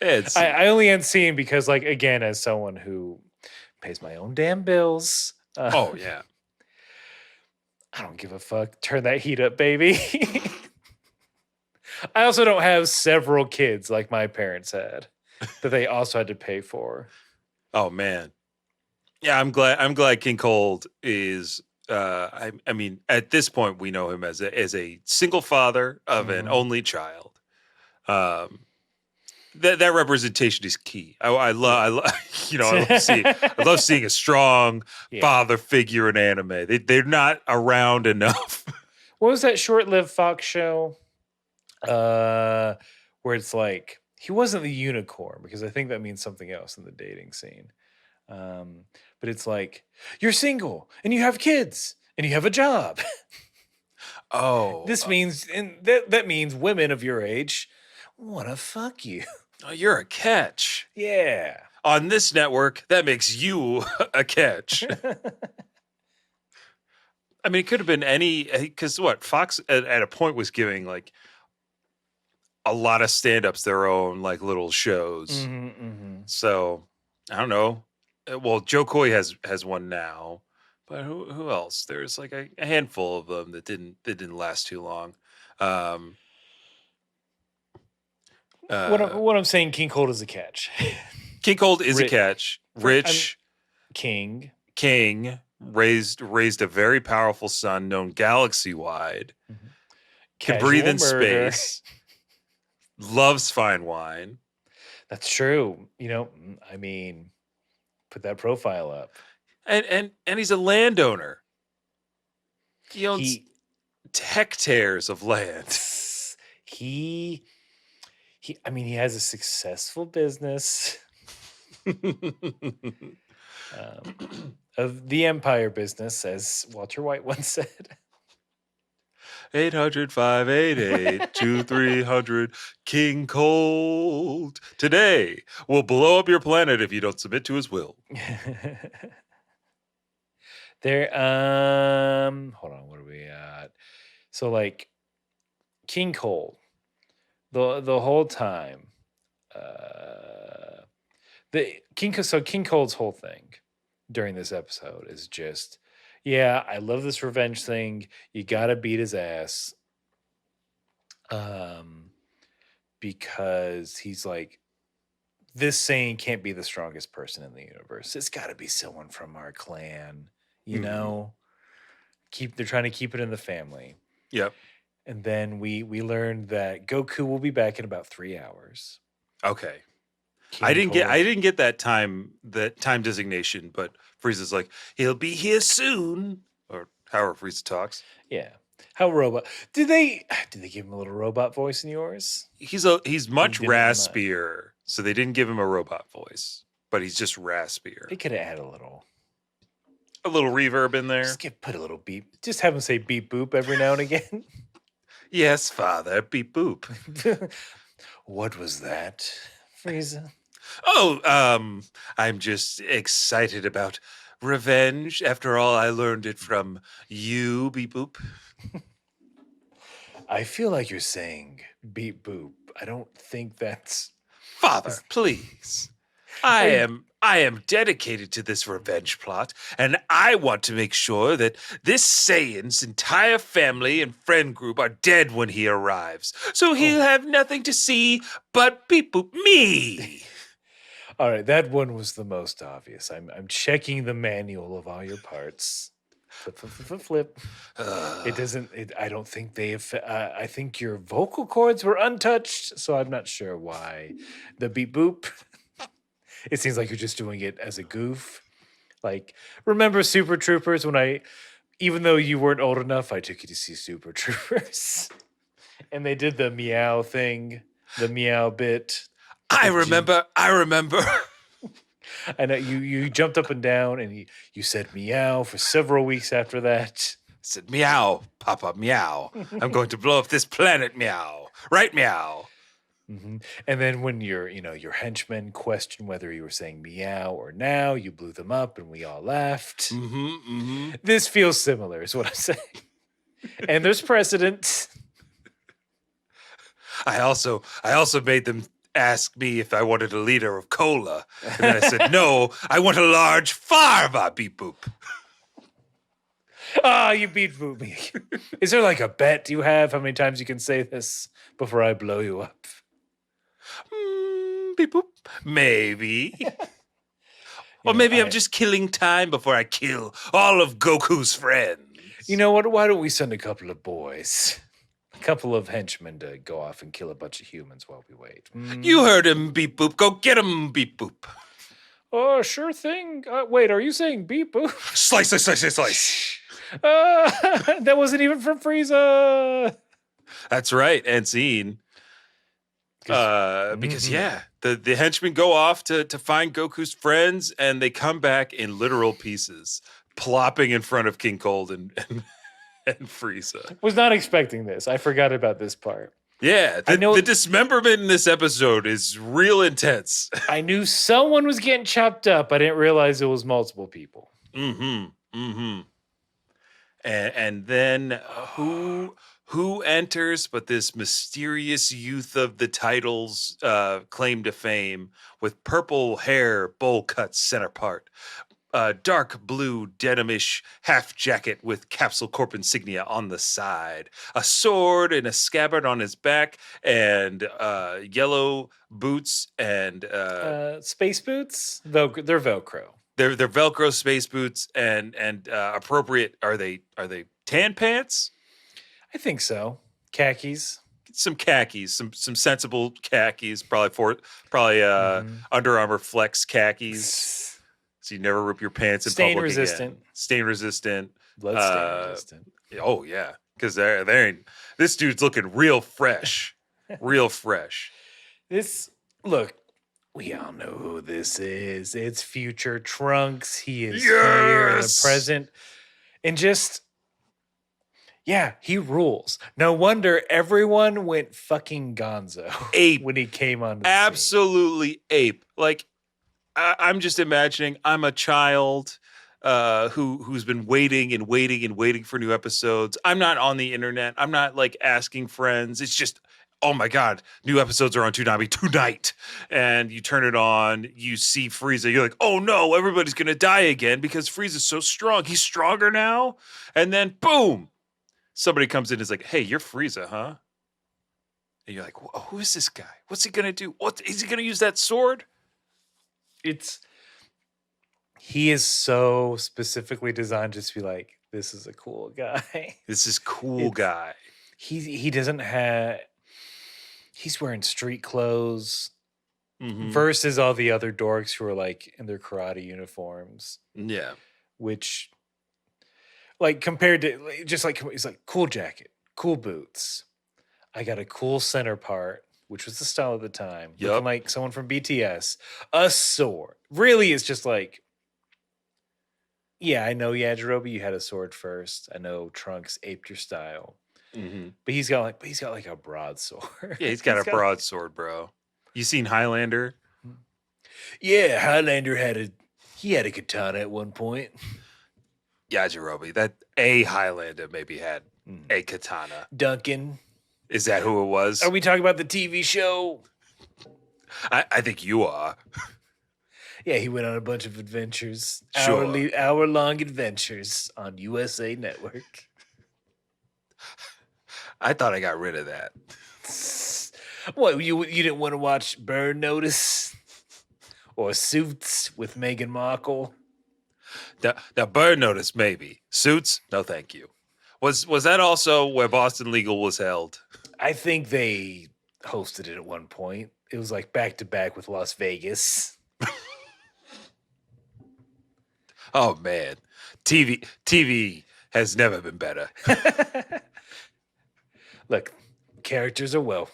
it's I only am seeing because, like, again, as someone who pays my own damn bills, oh yeah. I don't give a fuck. Turn that heat up, baby. I also don't have several kids like my parents had that they also had to pay for. Oh man. Yeah, I'm glad King Cold is I mean at this point we know him as a single father of an Mhm. only child. Um that representation is key. I love Yeah. I love I love seeing a strong Yeah. father figure in anime. They're not around enough. What was that short-lived Fox show? Where it's like he wasn't the unicorn because I think that means something else in the dating scene. Um, but it's like you're single and you have kids and you have a job. Oh, This means and that means women of your age want to fuck you. you're a catch. Yeah. On this network, that makes you a catch. I mean, it could have been any because what Fox at a point was giving like a lot of stand-ups their own like little shows. Mm-hmm. So I don't know. Well, Joe Coy has one now, but who else? There's like a handful of them that didn't last too long. Um, uh, What I'm saying, King Cold is a catch. King Cold is a Ri- catch. I'm Rich King. King raised a very powerful son known galaxy wide. Mhm. Can breathe Casual in murder. space. Loves fine wine. That's true. Put that profile up. And he's a landowner. He owns He hectares of land. he he has a successful business of the empire business, as Walter White once said. 800-588-2300 King Cold. Today will blow up your planet if you don't submit to his will. There, hold on, what are we at? So, like, King Cold, the whole time, the King Cold's whole thing during this episode is just, yeah, I love this revenge thing. You gotta beat his ass, um, because he's like, this Saiyan can't be the strongest person in the universe. It's got to be someone from our clan, you Mhm. know. They're trying to keep it in the family. Yep. And then we learned that Goku will be back in about 3 hours. Okay. King I didn't Cold- get that time designation, but Frieza's like, he'll be here soon, or however Frieza talks. Yeah. How robot? Did they give him a little robot voice in yours? He's much didn't mind. raspier, so they didn't give him a robot voice, but he's just raspier. They could have added a little reverb in there. Just put a little beep. Just have him say beep boop every now and again. Yes, father, beep boop. What was that, Frieza? Oh, I'm just excited about revenge. After all, I learned it from you, beep boop. I feel like you're saying beep boop. I don't think that's. Father, please. I am dedicated to this revenge plot, and I want to make sure that this Saiyan's entire family and friend group are dead when he arrives. So he'll have nothing to see but beep boop me. All right, that one was the most obvious. I'm checking the manual of all your parts. Flip, flip, flip, flip, flip. It doesn't. I don't think they have. I think your vocal cords were untouched, so I'm not sure why the beep boop. It seems like you're just doing it as a goof. Like, remember Super Troopers when even though you weren't old enough, I took you to see Super Troopers, and they did the meow thing, the meow bit. I remember. I know you jumped up and down and you said meow for several weeks after that. I said, meow, Papa, meow. I'm going to blow up this planet, meow. Right, meow. Mm-hmm. And then when your henchmen questioned whether you were saying meow or now, you blew them up and we all laughed. This feels similar, is what I'm saying. And there's precedent. I also made them ask me if I wanted a liter of cola. And then I said, no, I want a large farva, beep boop. Ah, you beat boop me. Is there like a bet you have how many times you can say this before I blow you up? Beep boop. Maybe. Or maybe I'm just killing time before I kill all of Goku's friends. You know what? Why don't we send a couple of boys? A couple of henchmen to go off and kill a bunch of humans while we wait. You heard him, beep boop. Go get him, beep boop. Oh, sure thing. Wait, are you saying beep boop? Slice, slice, slice, slice, slice. That wasn't even from Frieza. That's right, and scene. Because the henchmen go off to find Goku's friends, and they come back in literal pieces, plopping in front of King Cold and Frieza. Was not expecting this. I forgot about this part. Yeah, the dismemberment in this episode is real intense. I knew someone was getting chopped up. I didn't realize it was multiple people. And then who enters but this mysterious youth of the title's claim to fame with purple hair, bowl cut center part, dark blue denimish half jacket with Capsule Corp insignia on the side, a sword and a scabbard on his back, and yellow boots and space boots. They're Velcro. They're Velcro space boots and appropriate. Are they tan pants? I think so. Khakis. Some khakis, some sensible khakis. Probably Under Armour Flex khakis. So you never rip your pants in Stain public resistant. again. Stain resistant. Blood stain resistant. Oh yeah, because they ain't. This dude's looking real fresh, real fresh. Look. We all know who this is. It's future Trunks. He is here in the present. And he rules. No wonder everyone went fucking gonzo Ape. when he came on the Absolutely ape. Like, I'm just imagining I'm a child who's been waiting and waiting and waiting for new episodes. I'm not on the internet. I'm not like asking friends. It's just oh my God, new episodes are on Toonami tonight. And you turn it on, you see Frieza. You're like, oh no, everybody's going to die again because Frieza's so strong. He's stronger now. And then boom, somebody comes in and is like, hey, you're Frieza, huh? And you're like, who is this guy? What's he going to do? What is he going to use that sword? He is so specifically designed just to be like, this is a cool guy. This is cool guy. He doesn't have. He's wearing street clothes Mhm. versus all the other dorks who are like in their karate uniforms. Yeah. Which, like, compared to just like he's like cool jacket, cool boots. I got a cool center part, which was the style of the time. Yup. Looking like someone from BTS. A sword. Really, it's just like, yeah, I know Yajirobe, you had a sword first. I know Trunks aped your style. Mm-hmm. But he's got like a broadsword. Yeah, he's got a broadsword, bro. You seen Highlander? Yeah, Highlander had a katana at one point. Yajirobe. That a Highlander maybe had a katana. Duncan. Is that who it was? Are we talking about the TV show? I think you are. Yeah, he went on a bunch of adventures. Sure. Hour-long adventures on USA Network. I thought I got rid of that. What, you didn't want to watch Burn Notice? Or Suits with Meghan Markle? The Bird Notice, maybe. Suits? No, thank you. Was that also where Boston Legal was held? I think they hosted it at one point. It was like back to back with Las Vegas. Oh man, TV has never been better. Look, characters are welcome.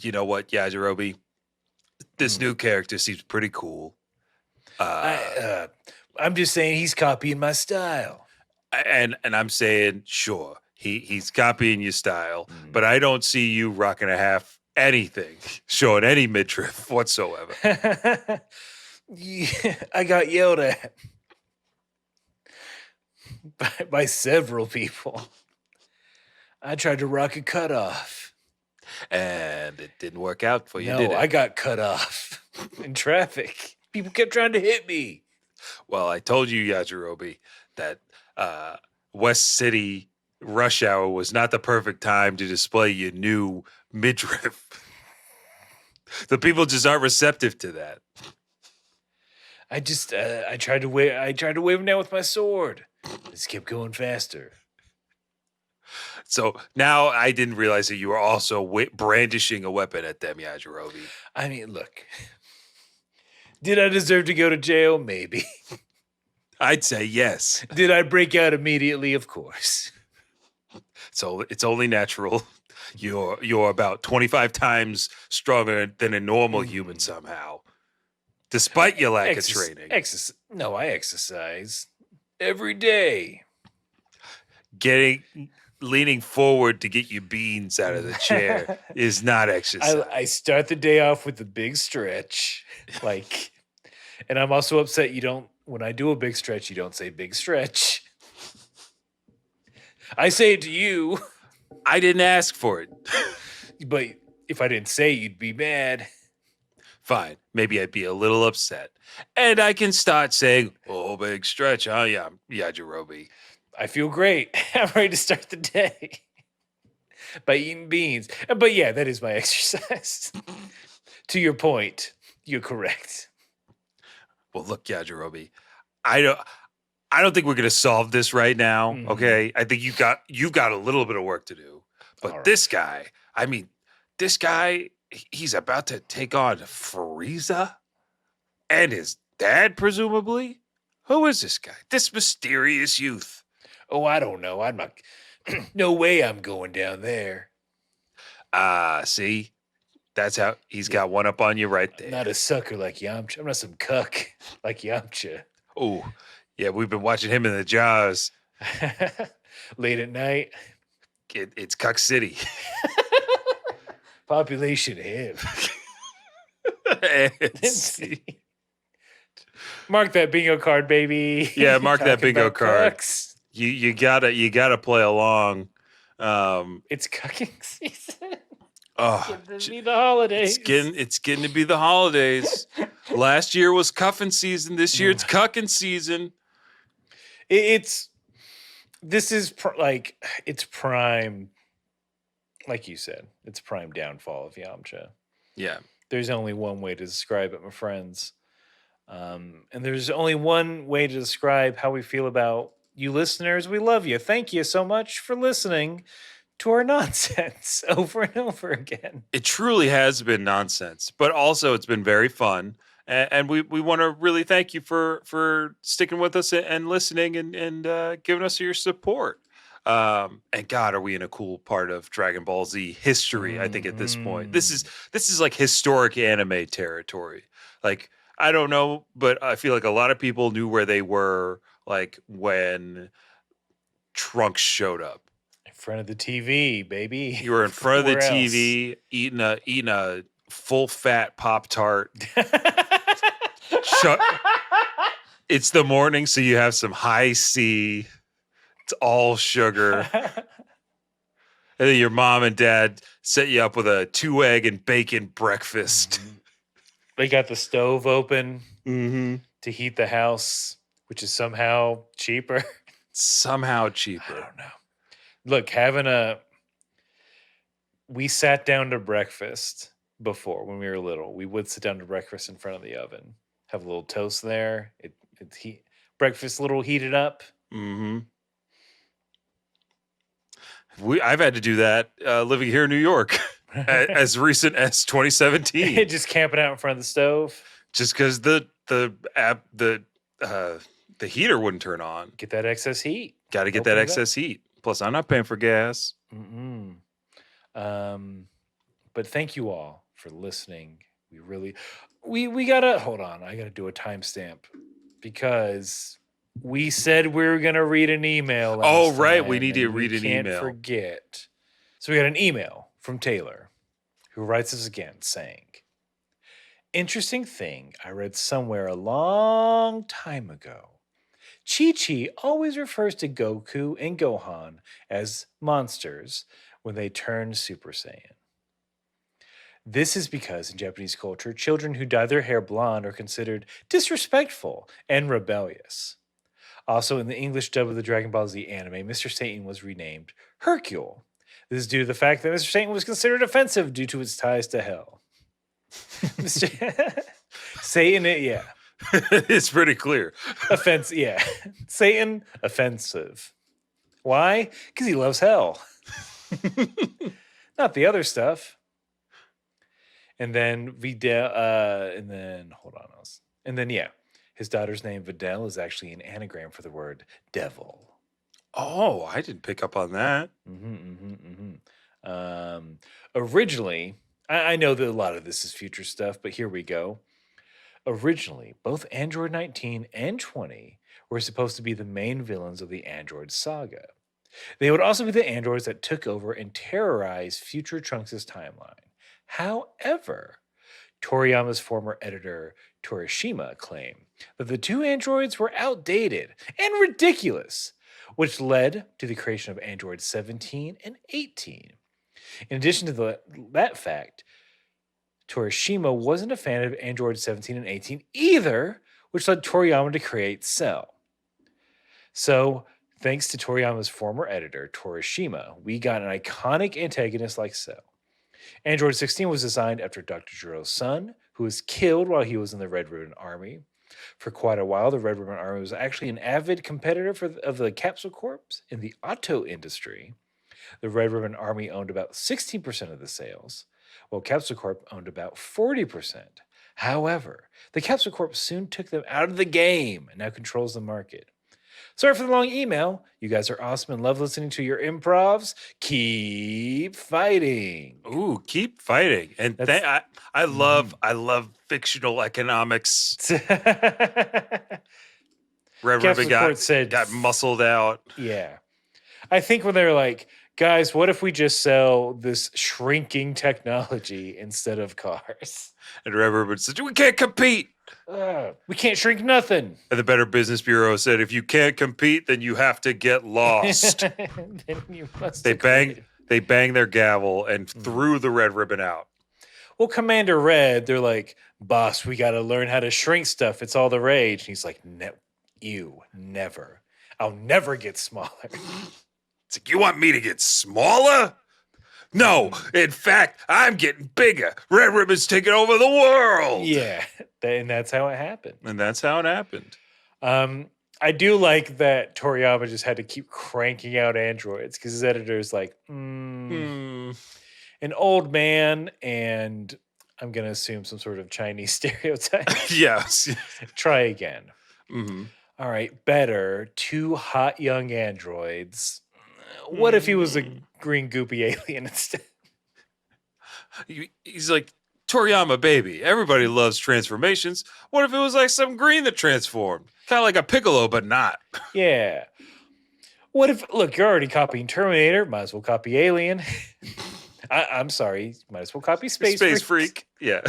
You know what, Yajirobe? This new character seems pretty cool. I'm just saying he's copying my style. And I'm saying, sure, he's copying your style, but I don't see you rocking a half anything, showing any midriff whatsoever. Yeah, I got yelled at by several people. I tried to rock a cutoff. And it didn't work out for you, No, did it? I got cut off in traffic. People kept trying to hit me. Well, I told you, Yajirobe, that West City rush hour was not the perfect time to display your new midriff. The people just aren't receptive to that. I just I tried to wave him down with my sword. It just kept going faster. So now I didn't realize that you were also brandishing a weapon at them, Yajirobe. I mean, look. Did I deserve to go to jail? Maybe. I'd say yes. Did I break out immediately? Of course. So it's only natural. You're about 25 times stronger than a normal human somehow, despite your lack of training. No, I exercise every day. Leaning forward to get your beans out of the chair is not exercise. I start the day off with a big stretch, and I'm also upset you don't. When I do a big stretch, you don't say big stretch. I say it to you, I didn't ask for it. but if I didn't say it, you'd be mad. Fine, maybe I'd be a little upset, and I can start saying, "Oh, big stretch, huh? Yeah, Yajirobe." I feel great. I'm ready to start the day by eating beans. But yeah, that is my exercise. To your point, you're correct. Well, look, Yajirobe, I don't think we're gonna solve this right now. Mhm. Okay, I think you've got a little bit of work to do. But All right. this guy, he's about to take on Frieza and his dad, presumably. Who is this guy? This mysterious youth. Oh, I don't know. I'm not. No way I'm going down there. See, that's how he's got one up on you right I'm there. not a sucker like Yamcha. I'm not some cuck like Yamcha. Oh, yeah, we've been watching him in the Jaws. Late at night. It's Cuck City. Population him. It's- Mark that bingo card, baby. Yeah, mark that Talking bingo about card. cucks. you gotta play along. It's cucking season. Oh, Getting to be the holidays. it's getting to be the holidays. Last year was cuffing season. This year it's cucking season. It's this is it's prime, like you said, it's prime downfall of Yamcha. Yeah. There's only one way to describe it, my friends. And there's only one way to describe how we feel about you listeners. We love you. Thank you so much for listening to our nonsense over and over again. It truly has been nonsense, but also it's been very fun. And we want to really thank you for sticking with us and listening and giving us your support. And God, are we in a cool part of Dragon Ball Z history? I think at this point, this is like historic anime territory. Like, I don't know, but I feel like a lot of people knew where they were, like when Trunks showed up. In front of the TV, baby. You were in front of the Where else? TV eating a full fat Pop-Tart. It's the morning, so you have some high C. It's all sugar. And then your mom and dad set you up with a 2-egg and bacon breakfast. They got the stove open Mm-hmm. to heat the house, which is somehow cheaper. Somehow I cheaper. don't know. Look, we sat down to breakfast before when we were little. We would sit down to breakfast in front of the oven, have a little toast there. Breakfast a little heated up. Mm-hmm. I've had to do that living here in New York as recent as 2017. Just camping out in front of the stove. Just because the heater wouldn't turn on. Get that excess heat. Got to get Open that it excess heat. Plus, I'm not paying for gas. Mm-mm. But thank you all for listening. We gotta hold on. I gotta do a timestamp because we said we were gonna read an email. Oh, last right. time, We need to and read an can't email. Forget. So we got an email from Taylor, who writes us again saying, "Interesting thing I read somewhere a long time ago. Chi-Chi always refers to Goku and Gohan as monsters when they turn Super Saiyan. This is because in Japanese culture, children who dye their hair blonde are considered disrespectful and rebellious. Also, in the English dub of the Dragon Ball Z anime, Mr. Satan was renamed Hercule. This is due to the fact that Mr. Satan was considered offensive due to its ties to hell. Mr. Satan, yeah. It's pretty clear. Yeah. Satan, offensive. Why? Because he loves hell. Not the other stuff. And then his daughter's name Videl is actually an anagram for the word devil. Oh, I didn't pick up on that. Originally, I know that a lot of this is future stuff, but here we go. Originally, both Android 19 and 20 were supposed to be the main villains of the Android saga. They would also be the androids that took over and terrorized future Trunks' timeline. However, Toriyama's former editor, Torishima, claimed that the two androids were outdated and ridiculous, which led to the creation of Android 17 and 18. In addition to that fact, Torishima wasn't a fan of Android 17 and 18 either, which led Toriyama to create Cell. So, thanks to Toriyama's former editor, Torishima, we got an iconic antagonist like Cell. Android 16 was designed after Dr. Jiro's son, who was killed while he was in the Red Ribbon Army. For quite a while, the Red Ribbon Army was actually an avid competitor of the Capsule Corps in the auto industry. The Red Ribbon Army owned about 16% of the sales, while Capsule Corp owned about 40%. However, the Capsule Corp soon took them out of the game and now controls the market. Sorry for the long email. You guys are awesome and love listening to your improvs. Keep fighting. Ooh, keep fighting. And I love fictional economics. Red Ribbon got muscled out. Yeah. I think when they're like, Guys, what if we just sell this shrinking technology instead of cars? And everyone said, we can't compete. We can't shrink nothing. And the Better Business Bureau said, if you can't compete, then you have to get lost. Then you must They agree. banged their gavel and threw the red ribbon out. Well, Commander Red, they're like, boss, we got to learn how to shrink stuff. It's all the rage. And he's like, you never. I'll never get smaller. It's like, you want me to get smaller? No, in fact, I'm getting bigger. Red Ribbon's taking over the world. Yeah, and that's how it happened. And that's how it happened. I do like that Toriyama just had to keep cranking out androids because his editor's like, an old man and I'm going to assume some sort of Chinese stereotype. Yes. Try again. Mm-hmm. All right, better. 2 hot young androids. What if he was a green goopy alien instead? He's like, Toriyama, baby. Everybody loves transformations. What if it was like some green that transformed? Kind of like a Piccolo, but not. Yeah. What if, look, you're already copying Terminator. Might as well copy Alien. I'm sorry. Might as well copy Space Freak. Yeah.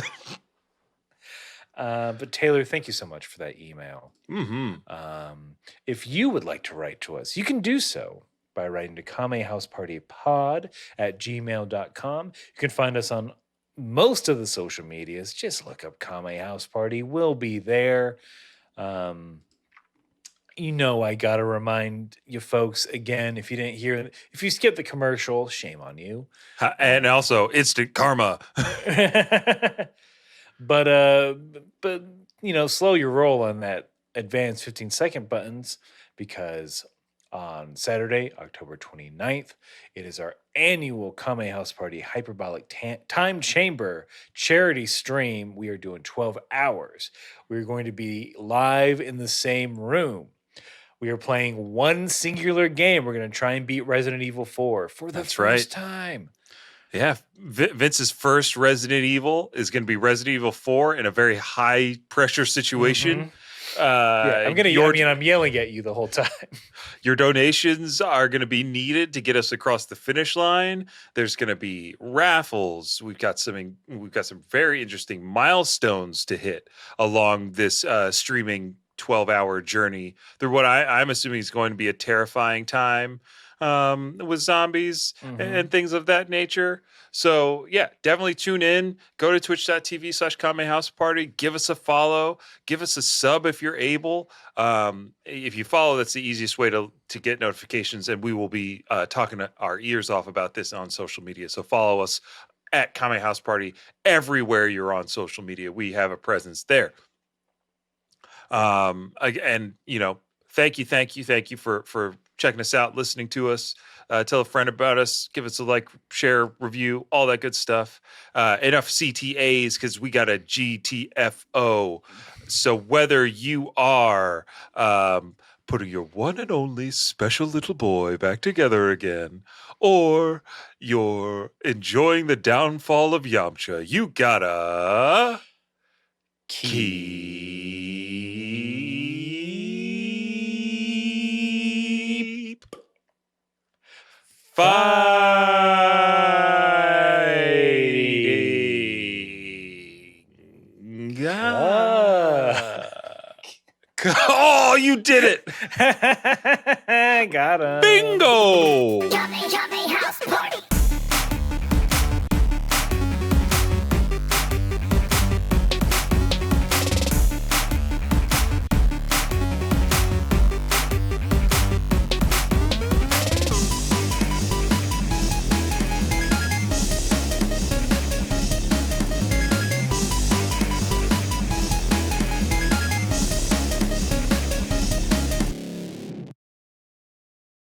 But Taylor, thank you so much for that email. Mm-hmm. If you would like to write to us, you can do so by writing to kamehousepartypod@gmail.com. You can find us on most of the social medias. Just look up Kame House Party. We'll be there. I got to remind you folks again, if you didn't hear, if you skipped the commercial, shame on you. And also, instant karma. But slow your roll on that advanced 15-second buttons because on Saturday, October 29th, it is our annual Kame House Party Hyperbolic Time Chamber charity stream. We are doing 12 hours. We're going to be live in the same room. We are playing one singular game. We're going to try and beat Resident Evil 4 for the first time. Yeah, Vince's first Resident Evil is going to be Resident Evil 4 in a very high pressure situation. I'm yelling at you the whole time. Your donations are going to be needed to get us across the finish line. There's going to be raffles. We've got some very interesting milestones to hit along this streaming 12-hour journey through what I'm assuming is going to be a terrifying time with zombies and things of that nature. So yeah, definitely tune in. Go to twitch.tv/KameHouseParty. Give us a follow. Give us a sub if you're able. If you follow, that's the easiest way to get notifications. And we will be talking our ears off about this on social media. So follow us at Kame House Party everywhere you're on social media. We have a presence there. Thank you for checking us out, listening to us. Tell a friend about us, give us a like, share, review, all that good stuff. Enough CTAs because we got a GTFO. So whether you are putting your one and only special little boy back together again, or you're enjoying the downfall of Yamcha, you gotta keep fighting. Oh, you did it! Got him. Bingo! Kame